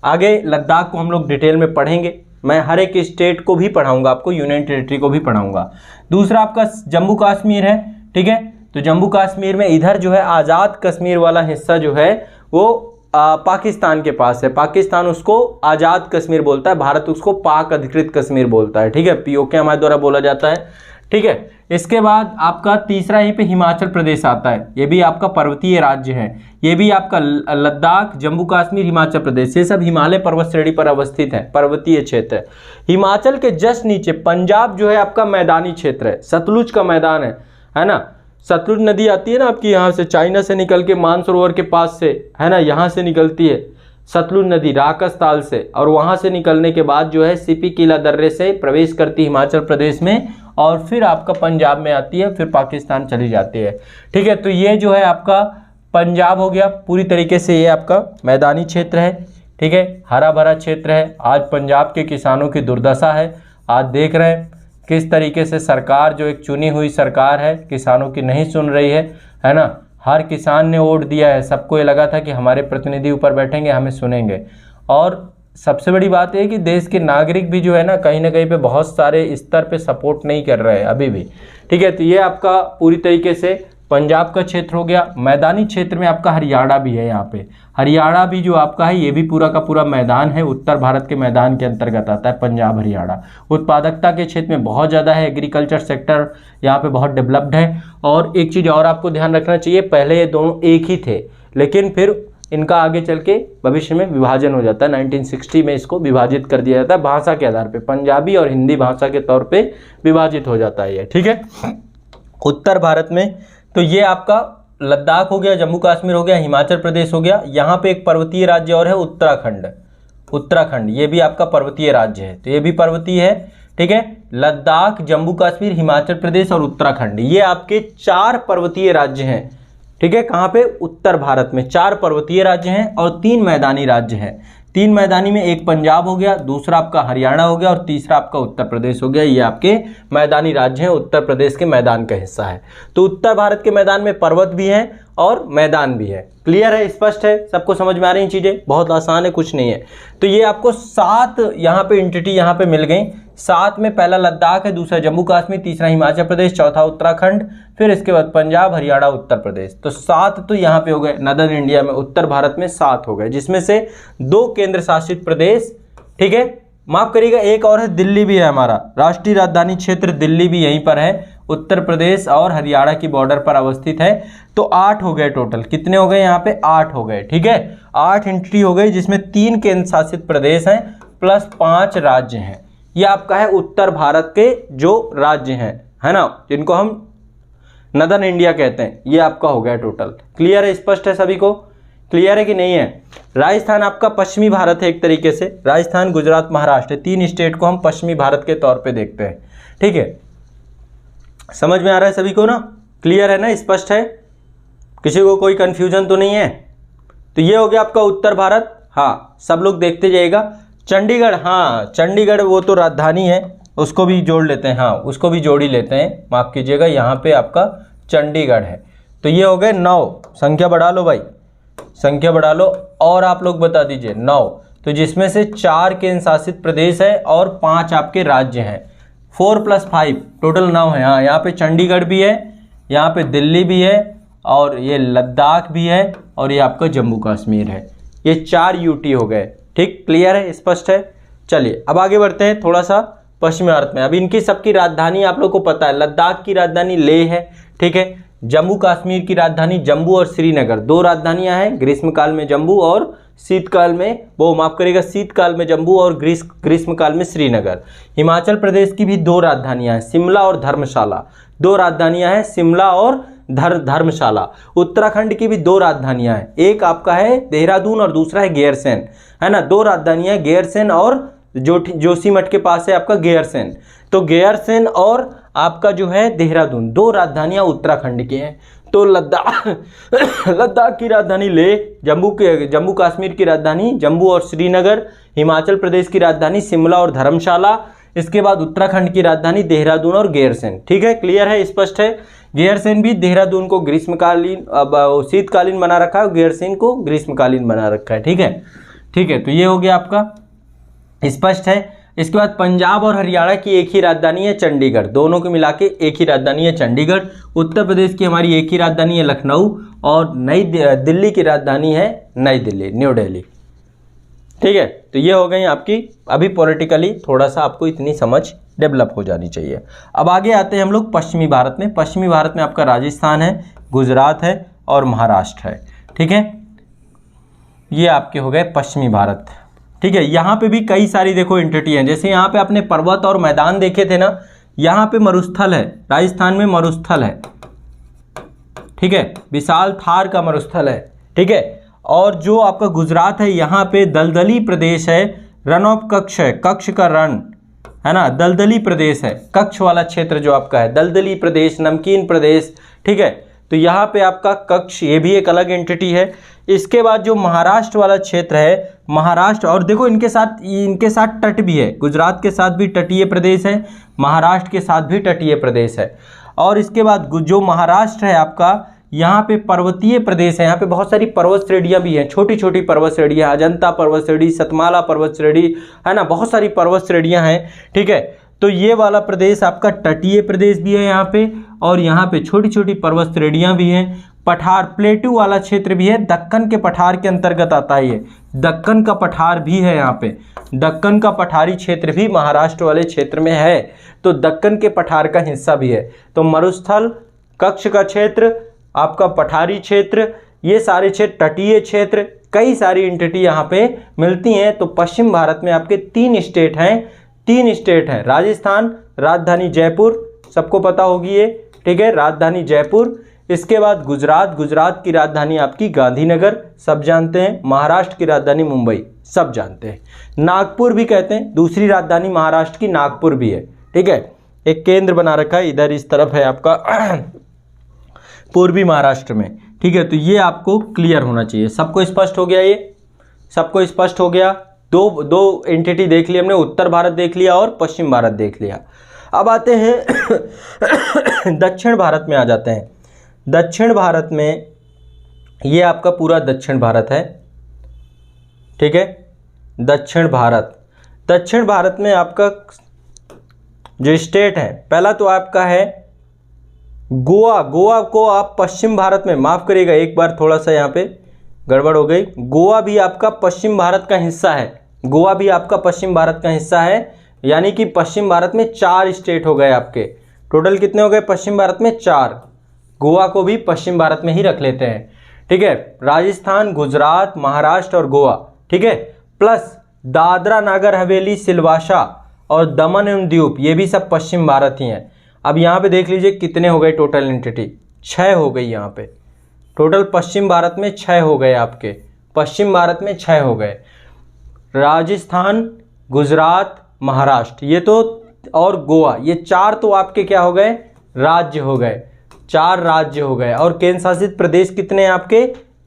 आगे लद्दाख को हम लोग डिटेल में पढ़ेंगे, मैं हर एक स्टेट को भी पढ़ाऊंगा, आपको यूनियन टेरिटरी को भी पढ़ाऊंगा। दूसरा आपका जम्मू कश्मीर है। ठीक है, तो जम्मू कश्मीर में इधर जो है आज़ाद कश्मीर वाला हिस्सा जो है वो पाकिस्तान के पास है, पाकिस्तान उसको आज़ाद कश्मीर बोलता है, भारत उसको पाक अधिकृत कश्मीर बोलता है। ठीक है, पीओके हमारे द्वारा बोला जाता है। ठीक है, इसके बाद आपका तीसरा यहीं पे हिमाचल प्रदेश आता है, ये भी आपका पर्वतीय राज्य है, ये भी आपका लद्दाख जम्मू कश्मीर हिमाचल प्रदेश ये सब हिमालय पर्वत श्रेणी पर अवस्थित है, पर्वतीय क्षेत्र है। हिमाचल के जस्ट नीचे पंजाब जो है आपका मैदानी क्षेत्र है, सतलुज का मैदान है ना, सतलुज नदी आती है ना आपकी यहाँ से, चाइना से निकल के मानसरोवर के पास से है ना, यहाँ से निकलती है सतलुज नदी राकस ताल से, और वहाँ से निकलने के बाद जो है सीपी किला दर्रे से प्रवेश करती है हिमाचल प्रदेश में, और फिर आपका पंजाब में आती है, फिर पाकिस्तान चली जाती है। ठीक है, तो ये जो है आपका पंजाब हो गया पूरी तरीके से, ये आपका मैदानी क्षेत्र है। ठीक है, हरा भरा क्षेत्र है। आज पंजाब के किसानों की दुर्दशा है, आज देख रहे हैं किस तरीके से सरकार जो एक चुनी हुई सरकार है किसानों की नहीं सुन रही है ना। हर किसान ने वोट दिया है, सबको ये लगा था कि हमारे प्रतिनिधि ऊपर बैठेंगे, हमें सुनेंगे, और सबसे बड़ी बात है कि देश के नागरिक भी जो है ना कहीं पे बहुत सारे स्तर पे सपोर्ट नहीं कर रहे हैं अभी भी। ठीक है, तो ये आपका पूरी तरीके से पंजाब का क्षेत्र हो गया। मैदानी क्षेत्र में आपका हरियाणा भी है, यहाँ पे हरियाणा भी जो आपका है ये भी पूरा का पूरा मैदान है, उत्तर भारत के मैदान के अंतर्गत आता है पंजाब हरियाणा। उत्पादकता के क्षेत्र में बहुत ज़्यादा है, एग्रीकल्चर सेक्टर यहाँ पे बहुत डेवलप्ड है। और एक चीज़ और आपको ध्यान रखना चाहिए, पहले ये दोनों एक ही थे, लेकिन फिर इनका आगे चल के भविष्य में विभाजन हो जाता है। 1960 में इसको विभाजित कर दिया जाता है भाषा के आधार पे, पंजाबी और हिंदी भाषा के तौर पे विभाजित हो जाता है ये। ठीक है, उत्तर भारत में तो ये आपका लद्दाख हो गया, जम्मू कश्मीर हो गया, हिमाचल प्रदेश हो गया। यहाँ पे एक पर्वतीय राज्य और है उत्तराखंड, उत्तराखंड ये भी आपका पर्वतीय राज्य है, तो ये भी पर्वतीय है। ठीक है, लद्दाख जम्मू कश्मीर हिमाचल प्रदेश और उत्तराखंड ये आपके 4 पर्वतीय राज्य हैं। ठीक है। कहाँ पे? उत्तर भारत में 4 पर्वतीय राज्य हैं और 3 मैदानी राज्य हैं। 3 मैदानी में एक पंजाब हो गया, दूसरा आपका हरियाणा हो गया और तीसरा आपका उत्तर प्रदेश हो गया। ये आपके मैदानी राज्य हैं, उत्तर प्रदेश के मैदान का हिस्सा है। तो उत्तर भारत के मैदान में पर्वत भी हैं और मैदान भी है। क्लियर है, स्पष्ट है, सबको समझ में आ रही चीज़ें? बहुत आसान है, कुछ नहीं है। तो ये आपको 7 यहाँ पे एंटिटी यहाँ पे मिल गई। 7 में पहला लद्दाख है, दूसरा जम्मू कश्मीर, तीसरा हिमाचल प्रदेश, चौथा उत्तराखंड, फिर इसके बाद पंजाब, हरियाणा, उत्तर प्रदेश। तो 7 तो यहाँ पे हो गए नदर इंडिया में, उत्तर भारत में 7 हो गए, जिसमें से 2 केंद्र शासित प्रदेश, ठीक है, माफ करिएगा, एक और है, दिल्ली भी है हमारा, राष्ट्रीय राजधानी क्षेत्र दिल्ली भी यहीं पर है, उत्तर प्रदेश और हरियाणा की बॉर्डर पर अवस्थित है। तो 8 हो गए टोटल। कितने हो गए यहाँ पे? 8 हो गए, ठीक है। 8 एंटिटी हो गई, जिसमें 3 केंद्र शासित प्रदेश हैं प्लस 5 राज्य हैं। ये आपका है उत्तर भारत के जो राज्य हैं, है ना, जिनको हम नदर्न इंडिया कहते हैं। ये आपका हो गया टोटल। क्लियर है, स्पष्ट है सभी को? क्लियर है कि नहीं है? राजस्थान आपका पश्चिमी भारत है एक तरीके से। राजस्थान, गुजरात, महाराष्ट्र, 3 स्टेट को हम पश्चिमी भारत के तौर पे देखते हैं, ठीक है। समझ में आ रहा है सभी को ना? क्लियर है ना, स्पष्ट है? किसी को कोई कंफ्यूजन तो नहीं है? तो ये हो गया आपका उत्तर भारत। हाँ, सब लोग देखते जाइएगा। चंडीगढ़, हाँ चंडीगढ़ वो तो राजधानी है, उसको भी जोड़ लेते हैं। हाँ, उसको भी जोड़ ही लेते हैं, माफ़ कीजिएगा, यहाँ पे आपका चंडीगढ़ है। तो ये हो गए 9। संख्या बढ़ा लो भाई, संख्या बढ़ा लो, और आप लोग बता दीजिए 9। तो जिसमें से 4 केंद्र शासित प्रदेश है और 5 आपके राज्य हैं। 4 + 5 टोटल 9 है। हाँ, यहाँ पे चंडीगढ़ भी है, यहाँ पे दिल्ली भी है, और ये लद्दाख भी है, और ये आपका जम्मू कश्मीर है। ये 4 यूटी हो गए, ठीक। क्लियर है, स्पष्ट है? चलिए अब आगे बढ़ते हैं थोड़ा सा पश्चिमी भारत में। अब इनकी सबकी राजधानी आप लोग को पता है। लद्दाख की राजधानी लेह है, ठीक है। जम्मू कश्मीर की राजधानी जम्मू और श्रीनगर, 2 राजधानियां हैं, ग्रीष्मकाल में जम्मू और शीतकाल में, वो माफ करिएगा, शीतकाल में जम्मू और ग्रीष्मकाल में श्रीनगर। हिमाचल प्रदेश की भी 2 राजधानियां हैं, शिमला और धर्मशाला। 2 राजधानियां हैं, शिमला और धर्मशाला। उत्तराखंड की भी 2 राजधानियां हैं, एक आपका है देहरादून और दूसरा है गैरसैंण, है ना। 2 राजधानियां, गैरसैंण और जोशीमठ के पास है आपका गैरसैंण। तो गैरसैंण और आपका जो है देहरादून, 2 राजधानियां उत्तराखंड की हैं। तो लद्दाख की राजधानी लेह, जम्मू कश्मीर की राजधानी जम्मू और श्रीनगर, हिमाचल प्रदेश की राजधानी शिमला और धर्मशाला, इसके बाद उत्तराखंड की राजधानी देहरादून और गैरसैंण, ठीक है। क्लियर है, स्पष्ट है? गैरसैंण भी देहरादून को ग्रीष्मकालीन, शीतकालीन बना रखा है, गैरसैंण को ग्रीष्मकालीन बना रखा है, ठीक है। ठीक है, तो ये हो गया आपका, स्पष्ट है। इसके बाद पंजाब और हरियाणा की एक ही राजधानी है चंडीगढ़, दोनों को मिला के एक ही राजधानी है चंडीगढ़। उत्तर प्रदेश की हमारी एक ही राजधानी है लखनऊ, और नई दिल्ली की राजधानी है नई दिल्ली, न्यू दिल्ली, ठीक है। तो ये हो गई आपकी, अभी पॉलिटिकली थोड़ा सा आपको इतनी समझ डेवलप हो जानी चाहिए। अब आगे आते हैं हम लोग पश्चिमी भारत में। पश्चिमी भारत में आपका राजस्थान है, गुजरात है और महाराष्ट्र है, ठीक है। ये आपके हो गए पश्चिमी भारत, ठीक है। यहाँ पे भी कई सारी देखो एंटिटी हैं, जैसे यहाँ पे आपने पर्वत और मैदान देखे थे ना, यहाँ पे मरुस्थल है, राजस्थान में मरुस्थल है, ठीक है, विशाल थार का मरुस्थल है, ठीक है। और जो आपका गुजरात है, यहाँ पे दलदली प्रदेश है, रन ऑफ कच्छ है, कच्छ का रण है ना, दलदली प्रदेश है, कच्छ वाला क्षेत्र जो आपका है, दलदली प्रदेश, नमकीन प्रदेश, ठीक है। तो यहाँ पे आपका कच्छ, ये भी एक अलग एंटिटी है। इसके बाद जो महाराष्ट्र वाला क्षेत्र है, महाराष्ट्र, और देखो इनके साथ तट भी है, गुजरात के साथ भी तटीय प्रदेश है, महाराष्ट्र के साथ भी तटीय प्रदेश है। और इसके बाद जो महाराष्ट्र है आपका, यहाँ पे पर्वतीय प्रदेश है, यहाँ पे बहुत सारी पर्वत श्रेणियाँ भी हैं, छोटी छोटी पर्वत श्रेणियाँ, अजंता पर्वत श्रेणी, सतमाला पर्वत श्रेणी, है ना, बहुत सारी पर्वत श्रेणियाँ हैं, ठीक है। तो ये वाला प्रदेश आपका तटीय प्रदेश भी है यहाँ पे, और यहाँ पे छोटी छोटी पर्वत श्रेणियाँ भी हैं। पठार, प्लेटू वाला क्षेत्र भी है, दक्कन के पठार के अंतर्गत आता है ये, दक्कन का पठार भी है यहाँ पे, दक्कन का पठारी क्षेत्र भी महाराष्ट्र वाले क्षेत्र में है, तो दक्कन के पठार का हिस्सा भी है। तो मरुस्थल, कच्छ का क्षेत्र, आपका पठारी क्षेत्र, ये सारे क्षेत्र, तटीय क्षेत्र, कई सारी एंटिटी यहाँ पे मिलती हैं। तो पश्चिम भारत में आपके 3 स्टेट हैं, राजस्थान, राजधानी जयपुर, सबको पता होगी ये, ठीक है, राजधानी जयपुर। इसके बाद गुजरात की राजधानी आपकी गांधीनगर, सब जानते हैं। महाराष्ट्र की राजधानी मुंबई, सब जानते हैं। नागपुर भी कहते हैं, दूसरी राजधानी महाराष्ट्र की नागपुर भी है, ठीक है। एक केंद्र बना रखा है इधर, इस तरफ है आपका पूर्वी महाराष्ट्र में, ठीक है, तो ये आपको क्लियर होना चाहिए। सबको स्पष्ट हो गया? ये सबको स्पष्ट हो गया? दो एंटिटी देख ली हमने, उत्तर भारत देख लिया और पश्चिम भारत देख लिया। अब आते हैं दक्षिण भारत में आ जाते हैं। दक्षिण भारत में ये आपका पूरा दक्षिण भारत है, ठीक है। दक्षिण भारत में आपका जो स्टेट है, पहला तो आपका है गोवा। गोवा को आप पश्चिम भारत में, माफ़ करिएगा एक बार थोड़ा सा यहाँ पे गड़बड़ हो गई। गोवा भी आपका पश्चिम भारत का हिस्सा है। गोवा भी आपका पश्चिम भारत का हिस्सा है, यानी कि पश्चिम भारत में 4 स्टेट हो गए आपके। टोटल कितने हो गए पश्चिम भारत में? 4। गोवा को भी पश्चिम भारत में ही रख लेते हैं, ठीक है। राजस्थान, गुजरात, महाराष्ट्र और गोवा, ठीक है, प्लस दादरा नागर हवेली, सिलवासा और दमन एवं दीव, ये भी सब पश्चिम भारत ही हैं। अब यहाँ पे देख लीजिए कितने हो गए टोटल एंटिटी, 6 हो गई यहाँ पे। टोटल पश्चिम भारत में 6 हो गए आपके, पश्चिम भारत में 6 हो गए। राजस्थान, गुजरात, महाराष्ट्र ये तो, और गोवा, ये 4 तो आपके क्या हो गए? राज्य हो गए, 4 राज्य हो गए। और केंद्र शासित प्रदेश कितने हैं आपके?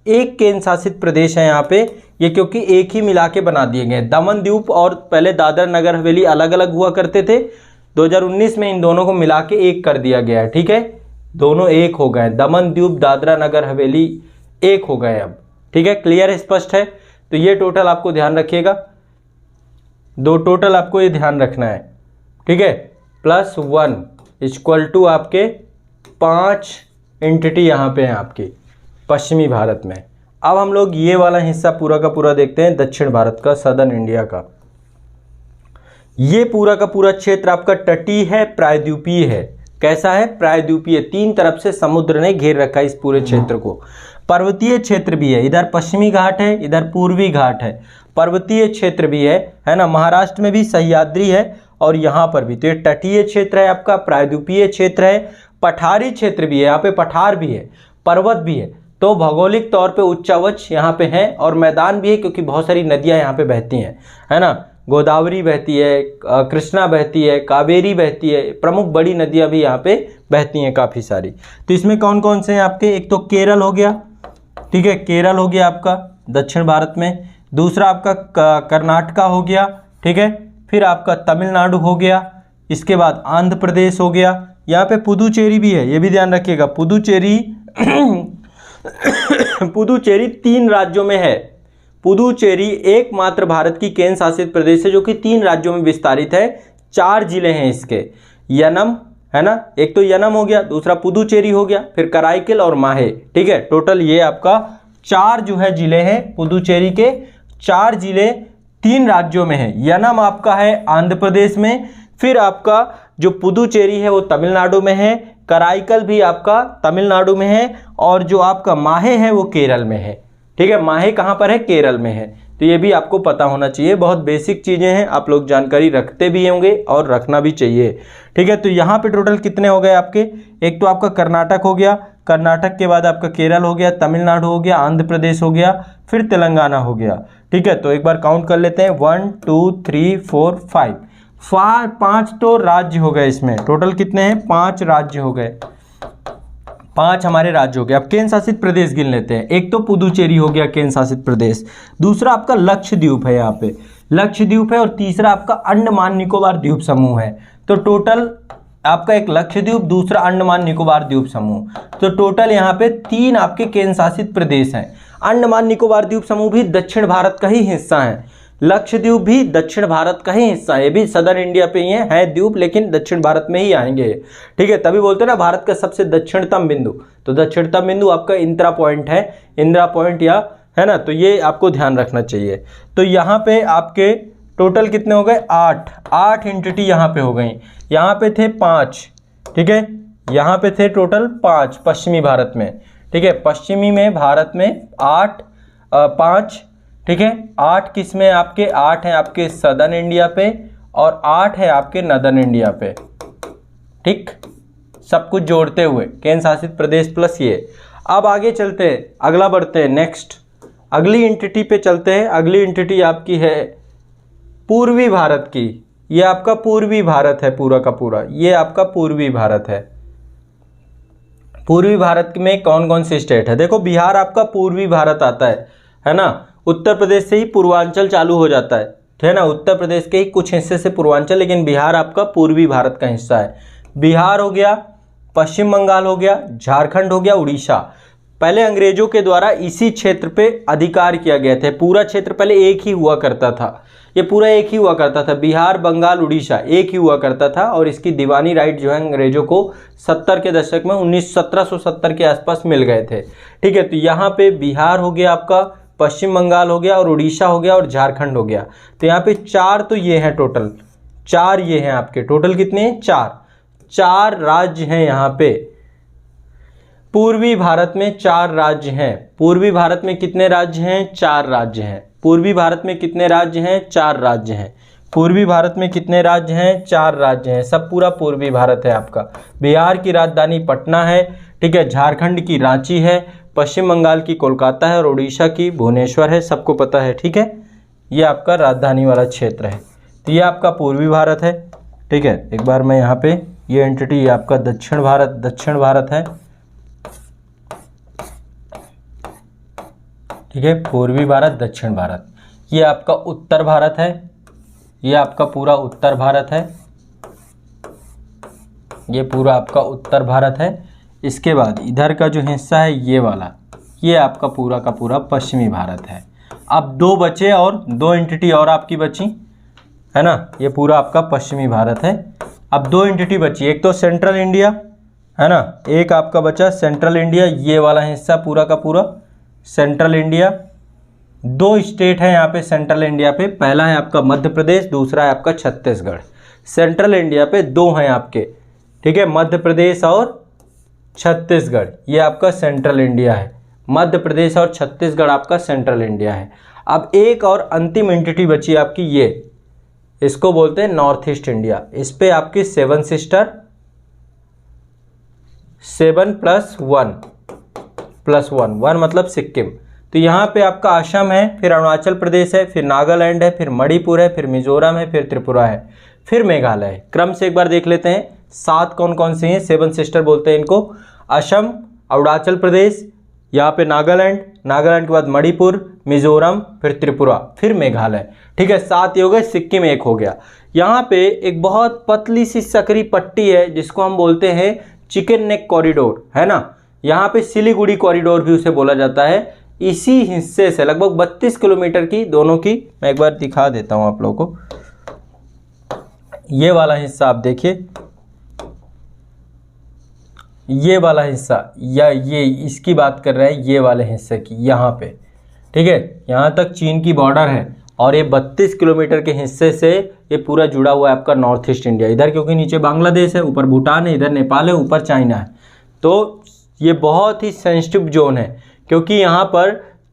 1 केंद्र शासित प्रदेश है यहाँ पे, ये क्योंकि एक ही मिला के बना दिए गए। दमन दीव और पहले दादरा नगर हवेली अलग अलग हुआ करते थे, 2019 में इन दोनों को मिला के एक कर दिया गया है, ठीक है। दोनों एक हो गए, दमन दीव दादरा नगर हवेली एक हो गए अब, ठीक है। क्लियर है, स्पष्ट है? तो ये टोटल आपको ध्यान रखिएगा, 2 टोटल आपको ये ध्यान रखना है, ठीक है। +1 इक्वल टू आपके 5 एंटिटी यहाँ पे हैं आपकी पश्चिमी भारत में। अब हम लोग ये वाला हिस्सा पूरा का पूरा देखते हैं, दक्षिण भारत का, सदर्न इंडिया का। ये पूरा का पूरा क्षेत्र आपका तटीय है, प्रायद्वीपीय है। कैसा है? प्रायद्वीपीय, 3 तरफ से समुद्र ने घेर रखा है इस पूरे क्षेत्र को। पर्वतीय क्षेत्र भी है, इधर पश्चिमी घाट है, इधर पूर्वी घाट है, पर्वतीय क्षेत्र भी है ना। महाराष्ट्र में भी सह्याद्री है और यहाँ पर भी, तो ये तटीय क्षेत्र है आपका, प्रायद्वीपीय क्षेत्र है, पठारी क्षेत्र भी है, यहाँ पे पठार भी है, पर्वत भी है। तो भौगोलिक तौर पे उच्चावच यहाँ पे है, और मैदान भी है क्योंकि बहुत सारी नदियाँ यहाँ पे बहती हैं, है ना। गोदावरी बहती है, कृष्णा बहती है, कावेरी बहती है, प्रमुख बड़ी नदियाँ भी यहाँ पे बहती हैं काफ़ी सारी। तो इसमें कौन कौन से हैं आपके? एक तो केरल हो गया, ठीक है, केरल हो गया आपका दक्षिण भारत में। दूसरा आपका कर्नाटका हो गया, ठीक है। फिर आपका तमिलनाडु हो गया, इसके बाद आंध्र प्रदेश हो गया। यहाँ पे पुदुचेरी भी है, ये भी ध्यान रखिएगा। पुदुचेरी पुदुचेरी 3 राज्यों में है। पुदुचेरी एकमात्र भारत की केंद्र शासित प्रदेश है जो कि 3 राज्यों में विस्तारित है। 4 जिले हैं इसके, यनम है ना, एक तो यनम हो गया, दूसरा पुदुचेरी हो गया, फिर कराईकल और माहे, ठीक है। टोटल ये आपका 4 जो है जिले हैं पुदुचेरी के, 4 जिले 3 राज्यों में है। यनम आपका है आंध्र प्रदेश में, फिर आपका जो पुदुचेरी है वो तमिलनाडु में है, कराईकल भी आपका तमिलनाडु में है, और जो आपका माहे है वो केरल में है, ठीक है। माहे कहाँ पर है? केरल में है। तो ये भी आपको पता होना चाहिए, बहुत बेसिक चीज़ें हैं, आप लोग जानकारी रखते भी होंगे और रखना भी चाहिए, ठीक है। तो यहाँ पे टोटल कितने हो गए आपके? एक तो आपका कर्नाटक हो गया, कर्नाटक के बाद आपका केरल हो गया, तमिलनाडु हो गया, आंध्र प्रदेश हो गया, फिर तेलंगाना हो गया, ठीक है। तो एक बार काउंट कर लेते हैं, 1 2 3 4 5 5 तो राज्य हो गए इसमें। टोटल कितने हैं? 5 राज्य हो गए, 5 हमारे राज्य हो गए। अब केंद्र शासित प्रदेश गिन लेते हैं। एक तो पुदुचेरी हो गया केंद्र शासित प्रदेश, दूसरा आपका लक्षद्वीप है, यहाँ पे लक्षद्वीप है, और तीसरा आपका अंडमान निकोबार द्वीप समूह है। तो टोटल आपका एक लक्षद्वीप, दूसरा अंडमान निकोबार द्वीप समूह, तो टोटल यहाँ पे 3 आपके केंद्र शासित प्रदेश हैं। अंडमान निकोबार द्वीप समूह भी दक्षिण भारत का ही हिस्सा है, लक्षद्वीप भी दक्षिण भारत का ही हिस्सा है, ये भी सदर्न इंडिया पे ही है द्वीप, लेकिन दक्षिण भारत में ही आएंगे, ठीक है। तभी बोलते हैं ना भारत का सबसे दक्षिणतम बिंदु, तो दक्षिणतम बिंदु आपका इंदिरा पॉइंट है, इंदिरा पॉइंट या, है ना। तो ये आपको ध्यान रखना चाहिए। तो यहाँ पे आपके टोटल कितने हो गए? 8 एंटिटी यहाँ पे हो गई। यहाँ पे थे 5, ठीक है, यहाँ पे थे टोटल 5 पश्चिमी भारत में, ठीक है। पश्चिमी में भारत में 5, ठीक है। 8 किस में आपके? 8 हैं आपके सदर्न इंडिया पे और 8 है आपके नदर्न इंडिया पे, ठीक, सब कुछ जोड़ते हुए केंद्र शासित प्रदेश प्लस ये। अब आगे चलते हैं, अगला बढ़ते हैं, नेक्स्ट अगली एंटिटी पे चलते हैं। अगली एंटिटी आपकी है पूर्वी भारत की, ये आपका पूर्वी भारत है पूरा का पूरा, ये आपका पूर्वी भारत है, पूर्वी भारत में कौन कौन से स्टेट है? देखो बिहार आपका पूर्वी भारत आता है ना। उत्तर प्रदेश से ही पूर्वांचल चालू हो जाता है, ठीक है ना। उत्तर प्रदेश के ही कुछ हिस्से से पूर्वांचल, लेकिन बिहार आपका पूर्वी भारत का हिस्सा है। बिहार हो गया, पश्चिम बंगाल हो गया, झारखंड हो गया, उड़ीसा। पहले अंग्रेजों के द्वारा इसी क्षेत्र पे अधिकार किया गया था। पूरा क्षेत्र पहले एक ही हुआ करता था, ये पूरा एक ही हुआ करता था, बिहार बंगाल उड़ीसा एक ही हुआ करता था। और इसकी दीवानी राइट जो है अंग्रेजों को 70 के दशक में 1770 के आसपास मिल गए थे, ठीक है। तो यहाँ पे बिहार हो गया आपका, पश्चिम बंगाल हो गया और उड़ीसा हो गया और झारखंड हो गया। तो यहाँ पे 4 तो ये हैं टोटल, 4 ये हैं आपके। टोटल कितने हैं? 4 राज्य हैं यहाँ पे। पूर्वी भारत में 4 राज्य हैं। पूर्वी भारत में कितने राज्य हैं? 4 राज्य हैं। पूर्वी भारत में कितने राज्य हैं? 4 राज्य हैं। पूर्वी भारत में कितने राज्य हैं? 4 राज्य हैं। सब पूरा पूर्वी भारत है आपका। बिहार की राजधानी पटना है, ठीक है। झारखंड की रांची है, पश्चिम बंगाल की कोलकाता है और उड़ीसा की भुवनेश्वर है, सबको पता है, ठीक है। ये आपका राजधानी वाला क्षेत्र है। तो ये आपका पूर्वी भारत है, ठीक है। एक बार मैं यहाँ पे ये एंटिटी आपका दक्षिण भारत है, ठीक है। पूर्वी भारत, दक्षिण भारत। ये आपका उत्तर भारत है, ये आपका पूरा उत्तर भारत है, ये पूरा आपका उत्तर भारत है। इसके बाद इधर का जो हिस्सा है ये वाला, ये आपका पूरा का पूरा पश्चिमी भारत है। अब 2 बचे और 2 एंटिटी और आपकी बची है ना। ये पूरा आपका पश्चिमी भारत है। अब 2 एंटिटी बची, एक तो सेंट्रल इंडिया है ना, एक आपका बचा सेंट्रल इंडिया, ये वाला हिस्सा पूरा का पूरा सेंट्रल इंडिया। 2 स्टेट हैं यहाँ पे सेंट्रल इंडिया पे, पहला है आपका मध्य प्रदेश, दूसरा है आपका छत्तीसगढ़। सेंट्रल इंडिया पे 2 हैं आपके, ठीक है, मध्य प्रदेश और छत्तीसगढ़। ये आपका सेंट्रल इंडिया है, मध्य प्रदेश और छत्तीसगढ़ आपका सेंट्रल इंडिया है। अब एक और अंतिम एंटिटी बची आपकी, ये इसको बोलते हैं नॉर्थ ईस्ट इंडिया। इस पे आपकी 7 सिस्टर, 7 + 1 मतलब सिक्किम। तो यहाँ पे आपका असम है, फिर अरुणाचल प्रदेश है, फिर नागालैंड है, फिर मणिपुर है, फिर मिजोरम है, फिर त्रिपुरा है, फिर मेघालय है। क्रम से एक बार देख लेते हैं 7 कौन कौन से हैं। 7 सिस्टर बोलते हैं इनको। असम, अरुणाचल प्रदेश, यहाँ पे नागालैंड, नागालैंड के बाद मणिपुर, मिजोरम, फिर त्रिपुरा, फिर मेघालय, ठीक है। 7 ये हो गए, सिक्किम 1 हो गया। यहाँ पे एक बहुत पतली सी सकरी पट्टी है जिसको हम बोलते हैं चिकन नेक कॉरिडोर, है ना। यहाँ पे सिलीगुड़ी कॉरिडोर भी उसे बोला जाता है। इसी हिस्से से लगभग 32 किलोमीटर की दोनों की, मैं एक बार दिखा देता हूँ आप लोगों को। ये वाला हिस्सा आप देखिए, ये वाला हिस्सा, या ये इसकी बात कर रहे हैं, ये वाले हिस्से की, यहाँ पे, ठीक है। यहाँ तक चीन की बॉर्डर है और ये 32 किलोमीटर के हिस्से से ये पूरा जुड़ा हुआ है आपका नॉर्थ ईस्ट इंडिया। इधर क्योंकि नीचे बांग्लादेश है, ऊपर भूटान है, इधर नेपाल है, ऊपर चाइना है। तो ये बहुत ही सेंसिटिव जोन है क्योंकि यहाँ पर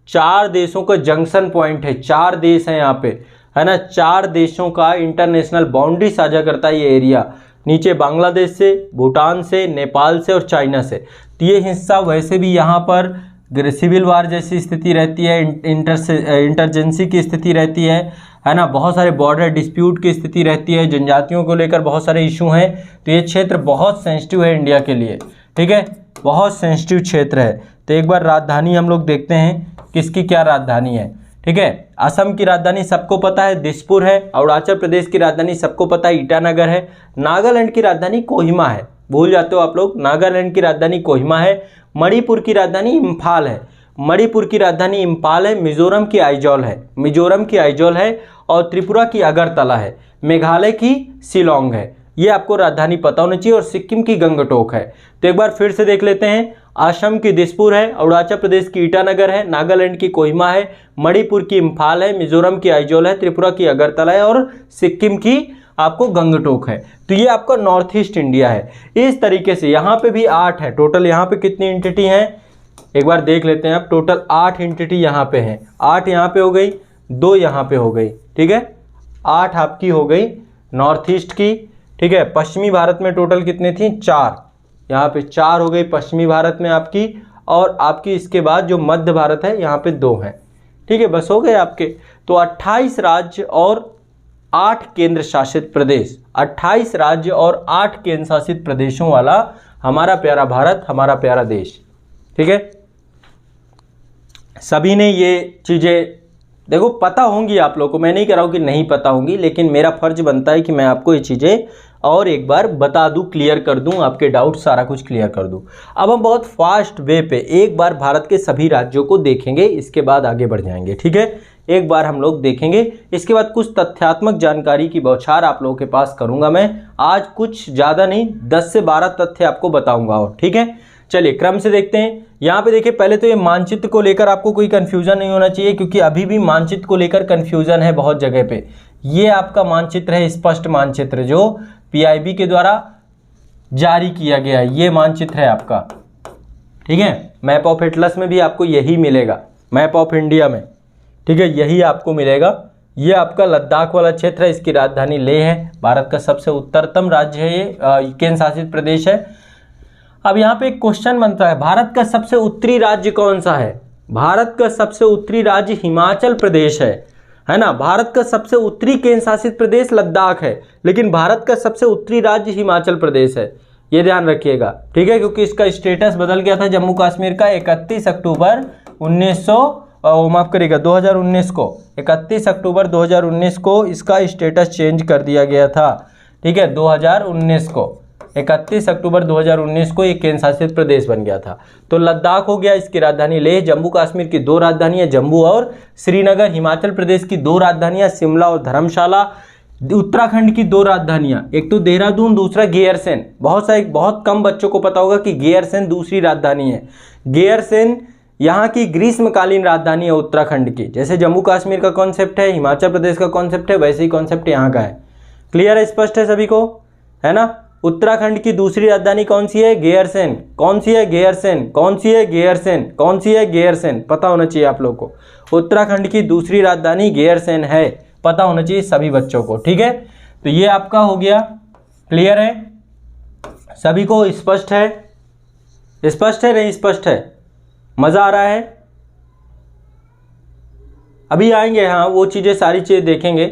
4 देशों का जंक्शन पॉइंट है। 4 देश हैं यहाँ पे, है ना। 4 देशों का इंटरनेशनल बाउंड्री साझा करता है ये एरिया, नीचे बांग्लादेश से, भूटान से, नेपाल से और चाइना से। तो ये हिस्सा वैसे भी यहाँ पर सिविल वार जैसी स्थिति रहती है, इंटरजेंसी की स्थिति रहती है ना। बहुत सारे बॉर्डर डिस्प्यूट की स्थिति रहती है, जनजातियों को लेकर बहुत सारे इशू हैं। तो ये क्षेत्र बहुत सेंसिटिव है इंडिया के लिए, ठीक है, बहुत सेंसिटिव क्षेत्र है। तो एक बार राजधानी हम लोग देखते हैं किसकी क्या राजधानी है, ठीक है। असम की राजधानी सबको पता है दिसपुर है, अरुणाचल प्रदेश की राजधानी सबको पता है ईटानगर है, नागालैंड की राजधानी कोहिमा है, भूल जाते हो आप लोग, नागालैंड की राजधानी कोहिमा है, मणिपुर की राजधानी इम्फाल है, मणिपुर की राजधानी इम्फाल है, मिजोरम की आइजॉल है, और त्रिपुरा की अगरतला है, मेघालय की शिलोंग है। ये आपको राजधानी पता होनी चाहिए, और सिक्किम की गंगटोक है। तो एक बार फिर से देख लेते हैं, असम की दिसपुर है, अरुणाचल प्रदेश की ईटानगर है, नागालैंड की कोहिमा है, मणिपुर की इम्फाल है, मिजोरम की आइजॉल है, त्रिपुरा की अगरतला है और सिक्किम की आपको गंगटोक है। तो ये आपका नॉर्थ ईस्ट इंडिया है। इस तरीके से यहाँ पे भी 8 है टोटल। यहाँ पे कितनी एंटिटी हैं एक बार देख लेते हैं आप। टोटल 8 एंटिटी यहाँ पे हैं। 8 यहाँ पे हो गई, 2 यहाँ पे हो गई, ठीक है। 8 आपकी हो गई नॉर्थ ईस्ट की, ठीक है। पश्चिमी भारत में टोटल कितने थी? 4। यहाँ पे 4 हो गई पश्चिमी भारत में आपकी, और आपकी इसके बाद जो मध्य भारत है यहाँ पे 2 हैं, ठीक है। बस हो गए आपके। तो 28 राज्य और 8 केंद्र शासित प्रदेश, 28 राज्य और 8 केंद्र शासित प्रदेशों वाला हमारा प्यारा भारत, हमारा प्यारा देश। ठीक है, सभी ने ये चीज़ें देखो पता होंगी आप लोगों को, मैं नहीं कह रहा हूँ कि नहीं पता होंगी, लेकिन मेरा फर्ज बनता है कि मैं आपको ये चीज़ें और एक बार बता दूं, क्लियर कर दूं, आपके डाउट सारा कुछ क्लियर कर दूं। अब हम बहुत फास्ट वे पे एक बार भारत के सभी राज्यों को देखेंगे, इसके बाद आगे बढ़ जाएंगे। ठीक है, एक बार हम लोग देखेंगे, इसके बाद कुछ तथ्यात्मक जानकारी की बौछार आप लोगों के पास करूंगा मैं आज, कुछ ज़्यादा नहीं, 10 से 12 तथ्य आपको बताऊंगा। और ठीक है, चलिए क्रम से देखते हैं। यहाँ पे देखिए, पहले तो ये मानचित्र को लेकर आपको कोई कन्फ्यूजन नहीं होना चाहिए, क्योंकि अभी भी मानचित्र को लेकर कन्फ्यूजन है बहुत जगह पे। ये आपका मानचित्र है, स्पष्ट मानचित्र जो पीआईबी के द्वारा जारी किया गया है, ये मानचित्र है आपका। ठीक है, मैप ऑफ एटलस में भी आपको यही मिलेगा, मैप ऑफ इंडिया में। ठीक है, यही आपको मिलेगा। ये आपका लद्दाख वाला क्षेत्र है, इसकी राजधानी लेह है, भारत का सबसे उत्तरतम राज्य है, ये केंद्र शासित प्रदेश है। अब यहाँ पे एक क्वेश्चन बनता है, भारत का सबसे उत्तरी राज्य कौन सा है? भारत का सबसे उत्तरी राज्य हिमाचल प्रदेश है ना। भारत का सबसे उत्तरी केंद्र शासित प्रदेश लद्दाख है, लेकिन भारत का सबसे उत्तरी राज्य हिमाचल प्रदेश है, ये ध्यान रखिएगा। ठीक है, क्योंकि इसका स्टेटस बदल गया था जम्मू कश्मीर का 31 अक्टूबर 2019 को, 31 अक्टूबर 2019 को इसका स्टेटस चेंज कर दिया गया था। ठीक है, 2019 को 31 अक्टूबर 2019 को ये केंद्र शासित प्रदेश बन गया था। तो लद्दाख हो गया, इसकी राजधानी लेह। जम्मू कश्मीर की 2 राजधानियां, जम्मू और श्रीनगर। हिमाचल प्रदेश की 2 राजधानियां, शिमला और धर्मशाला। उत्तराखंड की 2 राजधानियां, एक तो देहरादून, दूसरा गैरसैंण। बहुत कम बच्चों को पता होगा कि गैरसैंण दूसरी राजधानी है। गैरसैंण यहाँ की ग्रीष्मकालीन राजधानी है उत्तराखंड की। जैसे जम्मू कश्मीर का कॉन्सेप्ट है, हिमाचल प्रदेश का कॉन्सेप्ट है, वैसे ही कॉन्सेप्ट यहाँ का है। क्लियर है, स्पष्ट है सभी को, है ना। उत्तराखंड की दूसरी राजधानी कौन सी है? गैरसैंण। कौन सी है? गैरसैंण। कौन सी है? गैरसैंण। कौन सी है? गैरसैंण। पता होना चाहिए आप लोग को, उत्तराखंड की दूसरी राजधानी गैरसैंण है, पता होना चाहिए सभी बच्चों को। ठीक है, तो ये आपका हो गया। क्लियर है सभी को? स्पष्ट है? स्पष्ट है नहीं स्पष्ट है? मजा आ रहा है? अभी आएंगे, हाँ वो चीज़ें सारी चीज़ें देखेंगे।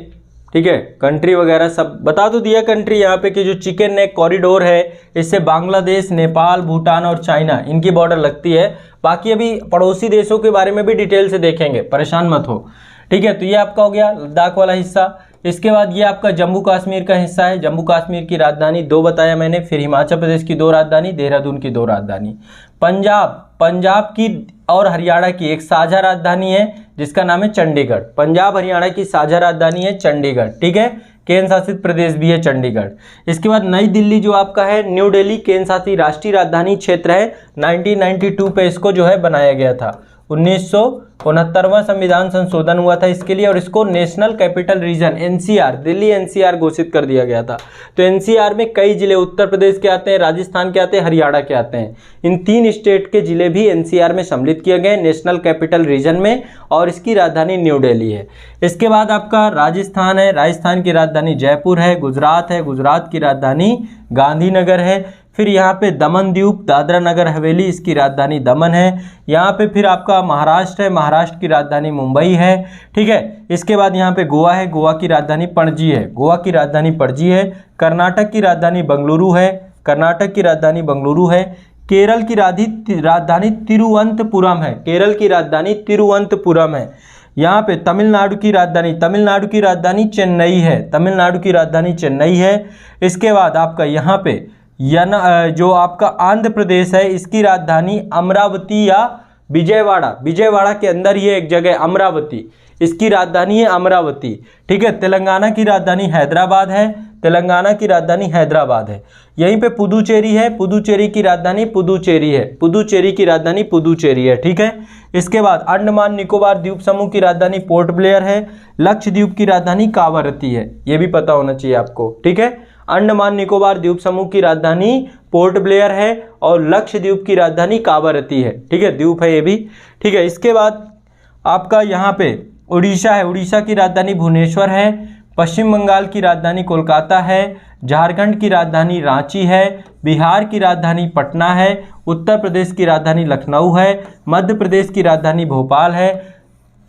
ठीक है, कंट्री वगैरह सब बता तो दिया। कंट्री यहाँ पे कि जो चिकन नेक कॉरिडोर है, इससे बांग्लादेश, नेपाल, भूटान और चाइना इनकी बॉर्डर लगती है। बाकी अभी पड़ोसी देशों के बारे में भी डिटेल से देखेंगे, परेशान मत हो। ठीक है, तो ये आपका हो गया लद्दाख वाला हिस्सा। इसके बाद ये आपका जम्मू कश्मीर का हिस्सा है। जम्मू कश्मीर की राजधानी 2 बताया मैंने, फिर हिमाचल प्रदेश की 2 राजधानी, देहरादून की 2 राजधानी। पंजाब की और हरियाणा की एक साझा राजधानी है जिसका नाम है चंडीगढ़। पंजाब हरियाणा की साझा राजधानी है चंडीगढ़। ठीक है, केंद्र शासित प्रदेश भी है चंडीगढ़। इसके बाद नई दिल्ली जो आपका है, न्यू दिल्ली केंद्र शासित राष्ट्रीय राजधानी क्षेत्र है। 1992 पे इसको जो है बनाया गया था। 1969वां संविधान संशोधन हुआ था इसके लिए, और इसको national capital region NCR, Delhi NCR घोषित कर दिया गया था। तो एनसीआर में कई जिले उत्तर प्रदेश के आते हैं, राजस्थान के आते हैं, हरियाणा के आते हैं। इन 3 स्टेट के जिले भी एनसीआर में सम्मिलित किए गए नेशनल कैपिटल रीजन में, और इसकी राजधानी न्यू दिल्ली है। इसके बाद आपका राजस्थान है, राजस्थान की राजधानी जयपुर है। गुजरात है, गुजरात की राजधानी गांधीनगर है। फिर यहाँ पे दमन द्वीप, दादरा नगर हवेली, इसकी राजधानी दमन है। यहाँ पे फिर आपका महाराष्ट्र है, महाराष्ट्र की राजधानी मुंबई है। ठीक है, इसके बाद यहाँ पे गोवा है, गोवा की राजधानी पणजी है, गोवा की राजधानी पणजी है। कर्नाटक की राजधानी बेंगलुरु है, कर्नाटक की राजधानी बेंगलुरु है। केरल की राजधानी तिरुवनंतपुरम है, केरल की राजधानी तिरुवनंतपुरम है। यहाँ पे तमिलनाडु की राजधानी चेन्नई है, तमिलनाडु की राजधानी चेन्नई है। इसके बाद आपका यहाँ पे जो आपका आंध्र प्रदेश है, इसकी राजधानी अमरावती या विजयवाड़ा, विजयवाड़ा के अंदर ये एक जगह अमरावती, इसकी राजधानी है अमरावती। ठीक है, तेलंगाना की राजधानी हैदराबाद है, तेलंगाना की राजधानी हैदराबाद है। यहीं पे पुदुचेरी है, पुदुचेरी की राजधानी पुदुचेरी है, पुदुचेरी की राजधानी पुदुचेरी है। ठीक है, इसके बाद अंडमान निकोबार द्वीप समूह की राजधानी पोर्ट ब्लेयर है, लक्षद्वीप की राजधानी कावारती है, ये भी पता होना चाहिए आपको। ठीक है, अंडमान निकोबार द्वीप समूह की राजधानी पोर्ट ब्लेयर है और लक्षद्वीप की राजधानी कावारती है। ठीक है, द्वीप है ये भी। ठीक है, इसके बाद आपका यहाँ पे उड़ीसा है, उड़ीसा की राजधानी भुवनेश्वर है। पश्चिम बंगाल की राजधानी कोलकाता है। झारखंड की राजधानी रांची है। बिहार की राजधानी पटना है। उत्तर प्रदेश की राजधानी लखनऊ है। मध्य प्रदेश की राजधानी भोपाल है।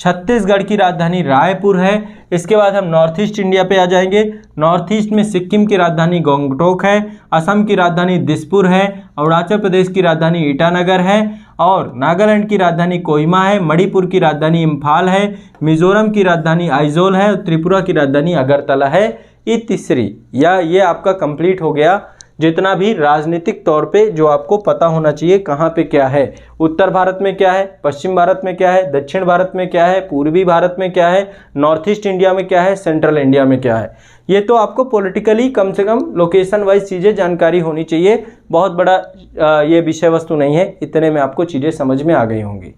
छत्तीसगढ़ की राजधानी रायपुर है। इसके बाद हम नॉर्थ ईस्ट इंडिया पे आ जाएंगे। नॉर्थ ईस्ट में सिक्किम की राजधानी गंगटोक है, असम की राजधानी दिसपुर है, अरुणाचल प्रदेश की राजधानी ईटानगर है और नागालैंड की राजधानी कोहिमा है, मणिपुर की राजधानी इम्फाल है, मिजोरम की राजधानी आइजोल है और त्रिपुरा की राजधानी अगरतला है। ये तीसरी या ये आपका कंप्लीट हो गया जितना भी राजनीतिक तौर पे जो आपको पता होना चाहिए कहाँ पे क्या है। उत्तर भारत में क्या है, पश्चिम भारत में क्या है, दक्षिण भारत में क्या है, पूर्वी भारत में क्या है, नॉर्थ ईस्ट इंडिया में क्या है, सेंट्रल इंडिया में क्या है। ये तो आपको पॉलिटिकली कम से कम लोकेशन वाइज चीज़ें जानकारी होनी चाहिए। बहुत बड़ा ये विषय वस्तु नहीं है, इतने में आपको चीज़ें समझ में आ गई होंगी।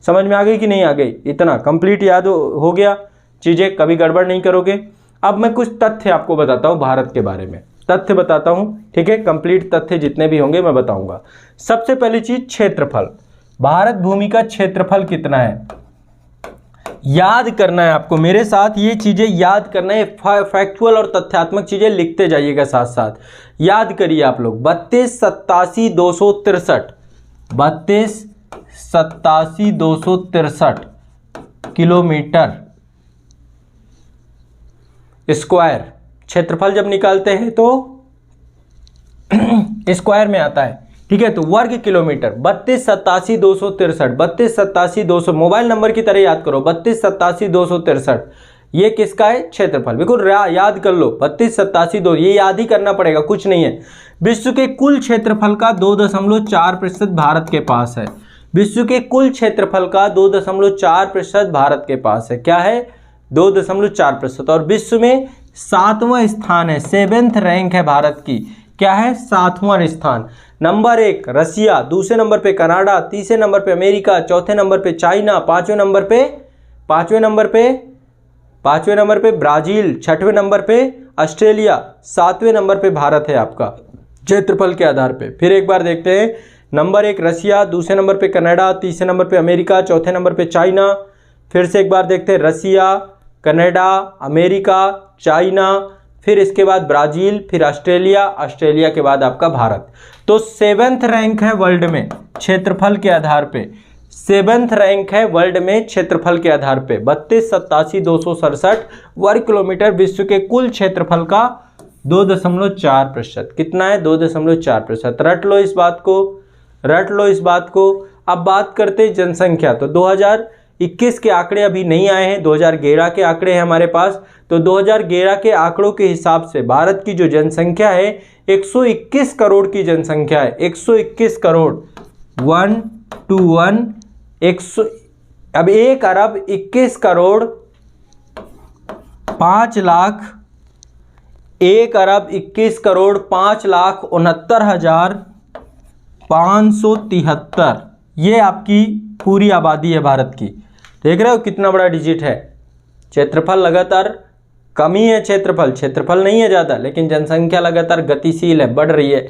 समझ में आ गई कि नहीं आ गई? इतना कंप्लीट याद हो गया, चीज़ें कभी गड़बड़ नहीं करोगे। अब मैं कुछ तथ्य आपको बताता हूँ भारत के बारे में, तथ्य बताता हूं, ठीक है। कंप्लीट तथ्य जितने भी होंगे मैं बताऊंगा। सबसे पहली चीज क्षेत्रफल। भारत भूमि का क्षेत्रफल कितना है याद करना है आपको, मेरे साथ ये चीजें याद करना है। फैक्चुअल और तथ्यात्मक चीजें लिखते जाइएगा साथ साथ, याद करिए आप लोग। 3287,263 3287,263 किलोमीटर स्क्वायर क्षेत्रफल जब निकालते हैं तो स्क्वायर में आता है, ठीक है। तो वर्ग किलोमीटर 3287,263 3287,200 मोबाइल नंबर की तरह याद करो। 3287,263 ये किसका है? क्षेत्रफल। बिल्कुल याद कर लो। 3287,200 ये याद ही करना पड़ेगा, कुछ नहीं है। विश्व के कुल क्षेत्रफल का 2.4% भारत के पास है। विश्व के कुल क्षेत्रफल का 2.4% भारत के पास है। क्या है? 2.4%। और विश्व में 7वां स्थान है, 7th रैंक है भारत की। क्या है? 7वां स्थान। नंबर 1 रसिया, दूसरे नंबर पे कनाडा, तीसरे नंबर पे अमेरिका, चौथे नंबर पे चाइना, पांचवें नंबर पे ब्राजील, छठवें नंबर पे ऑस्ट्रेलिया, 7वें नंबर पे भारत है आपका क्षेत्रफल के आधार पे। फिर एक बार देखते हैं। नंबर 1 रसिया, दूसरे नंबर पे कनाडा, तीसरे नंबर पे अमेरिका, चौथे नंबर पे चाइना। फिर से एक बार देखते हैं। रसिया, कनाडा, अमेरिका, चाइना, फिर इसके बाद ब्राज़ील, फिर ऑस्ट्रेलिया, ऑस्ट्रेलिया के बाद आपका भारत। तो 7th रैंक है वर्ल्ड में क्षेत्रफल के आधार पे। 7th रैंक है वर्ल्ड में क्षेत्रफल के आधार पे। 3287,267 वर्ग किलोमीटर विश्व के कुल क्षेत्रफल का 2.4%। कितना है? 2.4%। रट लो इस बात को। अब बात करते हैं जनसंख्या। तो 2021 के आंकड़े अभी नहीं आए हैं, 2011 के आंकड़े हैं हमारे पास। तो 2011 के आंकड़ों के हिसाब से भारत की जो जनसंख्या है 121 करोड़ की जनसंख्या है। 121 करोड़ 121 100। अब 1 अरब 21 करोड़ 5 लाख 1 अरब 21 करोड़ 5,69,573 ये आपकी पूरी आबादी है भारत की। देख रहे हो कितना बड़ा डिजिट है। क्षेत्रफल लगातार कमी है, क्षेत्रफल नहीं है ज़्यादा, लेकिन जनसंख्या लगातार गतिशील है, बढ़ रही है।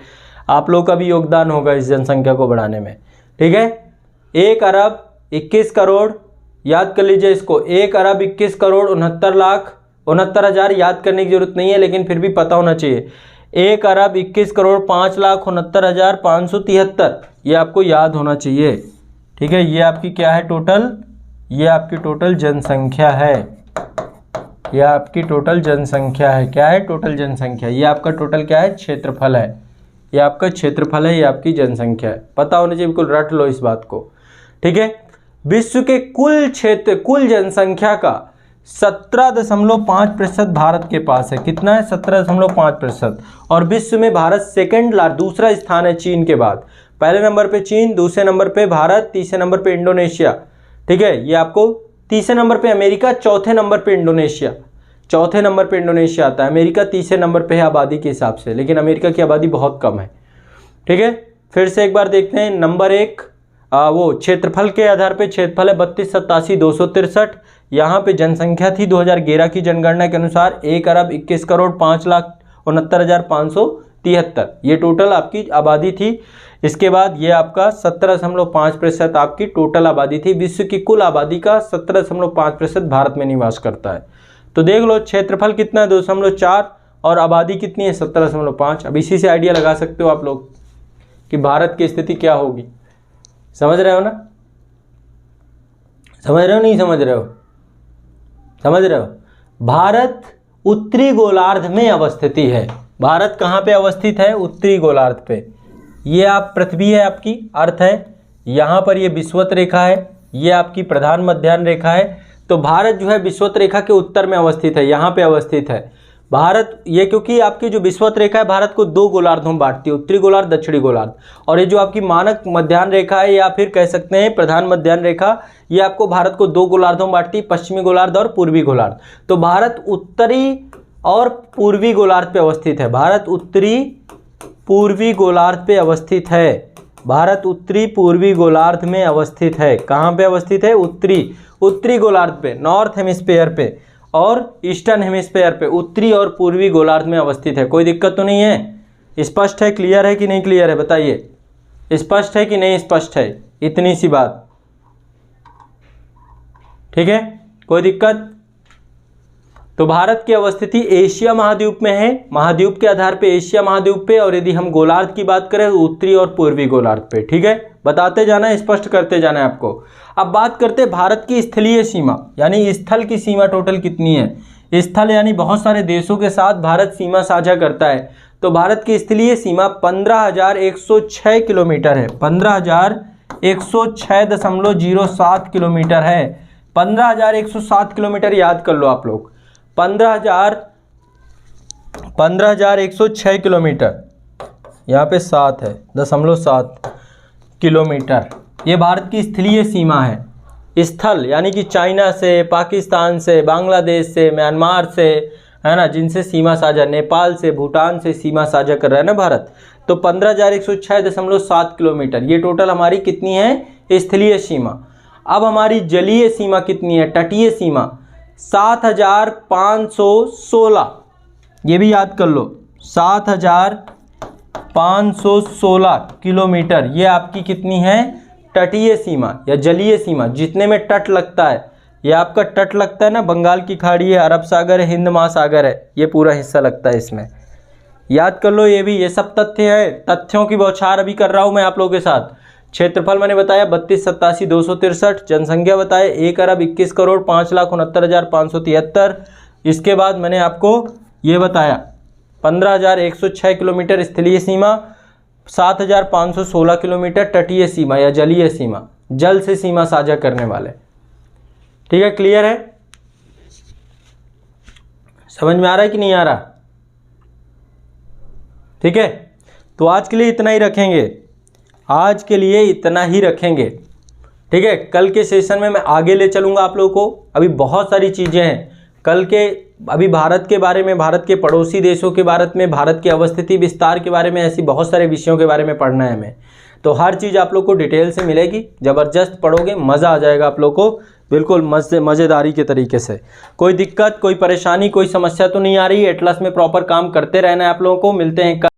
आप लोग का भी योगदान होगा इस जनसंख्या को बढ़ाने में, ठीक है। 1 अरब 21 करोड़ याद कर लीजिए इसको। 1 अरब 21 करोड़ 69,69,000 याद करने की जरूरत नहीं है, लेकिन फिर भी पता होना चाहिए। 1 अरब 21 करोड़ 5,69,573 ये आपको याद होना चाहिए, ठीक है। ये आपकी क्या है? टोटल, ये आपकी टोटल जनसंख्या है। यह आपकी टोटल जनसंख्या है। क्या है? टोटल जनसंख्या। ये आपका टोटल क्या है? क्षेत्रफल है। ये आपका क्षेत्रफल है, ये आपकी जनसंख्या है। पता होना चाहिए, बिल्कुल रट लो इस बात को, ठीक है। विश्व के कुल जनसंख्या का 17.5% भारत के पास है। कितना है? 17.5%। और विश्व में भारत दूसरा स्थान है चीन के बाद। पहले नंबर पे चीन, दूसरे नंबर पे भारत, तीसरे नंबर पे इंडोनेशिया, ठीक है। ये आपको तीसरे नंबर पे अमेरिका, चौथे नंबर पे इंडोनेशिया आता है। अमेरिका तीसरे नंबर पे है आबादी के हिसाब से, लेकिन अमेरिका की आबादी बहुत कम है, ठीक है। फिर से एक बार देखते हैं। नंबर 1 वो क्षेत्रफल के आधार पे क्षेत्रफल है 3287,263। यहाँ पे जनसंख्या थी 2011 की जनगणना के अनुसार 1 अरब 21 करोड़ 5,69,573। ये टोटल आपकी आबादी थी। इसके बाद ये आपका 17.5% आपकी टोटल आबादी थी। विश्व की कुल आबादी का 17.5% भारत में निवास करता है। तो देख लो क्षेत्रफल कितना है? 2.4 और आबादी कितनी है? 17.5। अब इसी से आइडिया लगा सकते हो आप लोग कि भारत की स्थिति क्या होगी। समझ रहे हो ना? समझ रहे हो नहीं समझ रहे हो? समझ रहे हो? भारत उत्तरी गोलार्ध में अवस्थित है। भारत कहाँ पे अवस्थित है? उत्तरी गोलार्ध पे। ये आप पृथ्वी है आपकी, अर्थ है, यहाँ पर ये विषुवत रेखा है, ये आपकी प्रधान मध्याह्न रेखा है। तो भारत जो है विषुवत रेखा के उत्तर में अवस्थित है, यहाँ पे अवस्थित है भारत। ये क्योंकि आपकी जो विषुवत रेखा है भारत को दो गोलार्धों में बांटती है, उत्तरी गोलार्ध दक्षिणी गोलार्ध। और ये जो आपकी मानक मध्याह्न रेखा है या फिर कह सकते हैं प्रधान मध्याह्न रेखा, ये आपको भारत को दो गोलार्धों में बांटती है, पश्चिमी गोलार्ध और पूर्वी गोलार्ध। तो भारत उत्तरी और पूर्वी गोलार्ध पे अवस्थित है। भारत उत्तरी पूर्वी गोलार्ध पे अवस्थित है। भारत उत्तरी पूर्वी गोलार्ध में अवस्थित है। कहाँ पे अवस्थित है? उत्तरी गोलार्ध पे, नॉर्थ हेमिस्फीयर पे और ईस्टर्न हेमिस्फीयर पे, उत्तरी और पूर्वी गोलार्ध में अवस्थित है। कोई दिक्कत तो नहीं है? स्पष्ट है, क्लियर है कि नहीं क्लियर है? बताइए, स्पष्ट है कि नहीं स्पष्ट है? इतनी सी बात, ठीक है, कोई दिक्कत? तो भारत की अवस्थिति एशिया महाद्वीप में है, महाद्वीप के आधार पे एशिया महाद्वीप पे, और यदि हम गोलार्ध की बात करें तो उत्तरी और पूर्वी गोलार्ध पे। ठीक है, बताते जाना है, स्पष्ट करते जाना है आपको। अब बात करते हैं भारत की स्थलीय सीमा, यानी स्थल की सीमा टोटल कितनी है। स्थल यानी बहुत सारे देशों के साथ भारत सीमा साझा करता है। तो भारत की स्थलीय सीमा 15,106 किलोमीटर है, 15,106.07 किलोमीटर है। 15,107 किलोमीटर याद कर लो आप लोग, 15,106 किलोमीटर, यहाँ पे 7 है, 0.7 किलोमीटर। ये भारत की स्थलीय सीमा है। स्थल यानी कि चाइना से, पाकिस्तान से, बांग्लादेश से, म्यांमार से, है ना, जिनसे सीमा साझा, नेपाल से, भूटान से सीमा साझा कर रहा है ना भारत। तो 15,106.7 किलोमीटर ये टोटल हमारी कितनी है? स्थलीय सीमा। अब हमारी जलीय सीमा कितनी है? तटीय सीमा 7,516, ये भी याद कर लो, 7,516 किलोमीटर ये आपकी कितनी है? तटीय सीमा या जलीय सीमा, जितने में तट लगता है। ये आपका तट लगता है ना, बंगाल की खाड़ी है, अरब सागर है, हिंद महासागर है, ये पूरा हिस्सा लगता है इसमें। याद कर लो ये भी, ये सब तथ्य है, तथ्यों की बौछार अभी कर रहा हूँ मैं आप लोगों के साथ। क्षेत्रफल मैंने बताया 32,87,263, जनसंख्या बताया 1,21,05,69,573। इसके बाद मैंने आपको ये बताया 15,106 किलोमीटर स्थलीय सीमा, 7,516 किलोमीटर तटीय सीमा या जलीय सीमा, जल से सीमा साझा करने वाले। ठीक है, क्लियर है? समझ में आ रहा है कि नहीं आ रहा? ठीक है, तो आज के लिए इतना ही रखेंगे, आज के लिए इतना ही रखेंगे। ठीक है, कल के सेशन में मैं आगे ले चलूँगा आप लोगों को। अभी बहुत सारी चीज़ें हैं कल के, अभी भारत के बारे में, भारत के पड़ोसी देशों के बारे में, भारत की अवस्थिति विस्तार के बारे में, ऐसी बहुत सारे विषयों के बारे में पढ़ना है हमें। तो हर चीज़ आप लोग को डिटेल से मिलेगी, ज़बरदस्त पढ़ोगे, मज़ा आ जाएगा आप लोग को, बिल्कुल मज़ेदारी के तरीके से। कोई दिक्कत, कोई परेशानी, कोई समस्या तो नहीं आ रही? एटलस में प्रॉपर काम करते रहना है आप लोगों को। मिलते हैं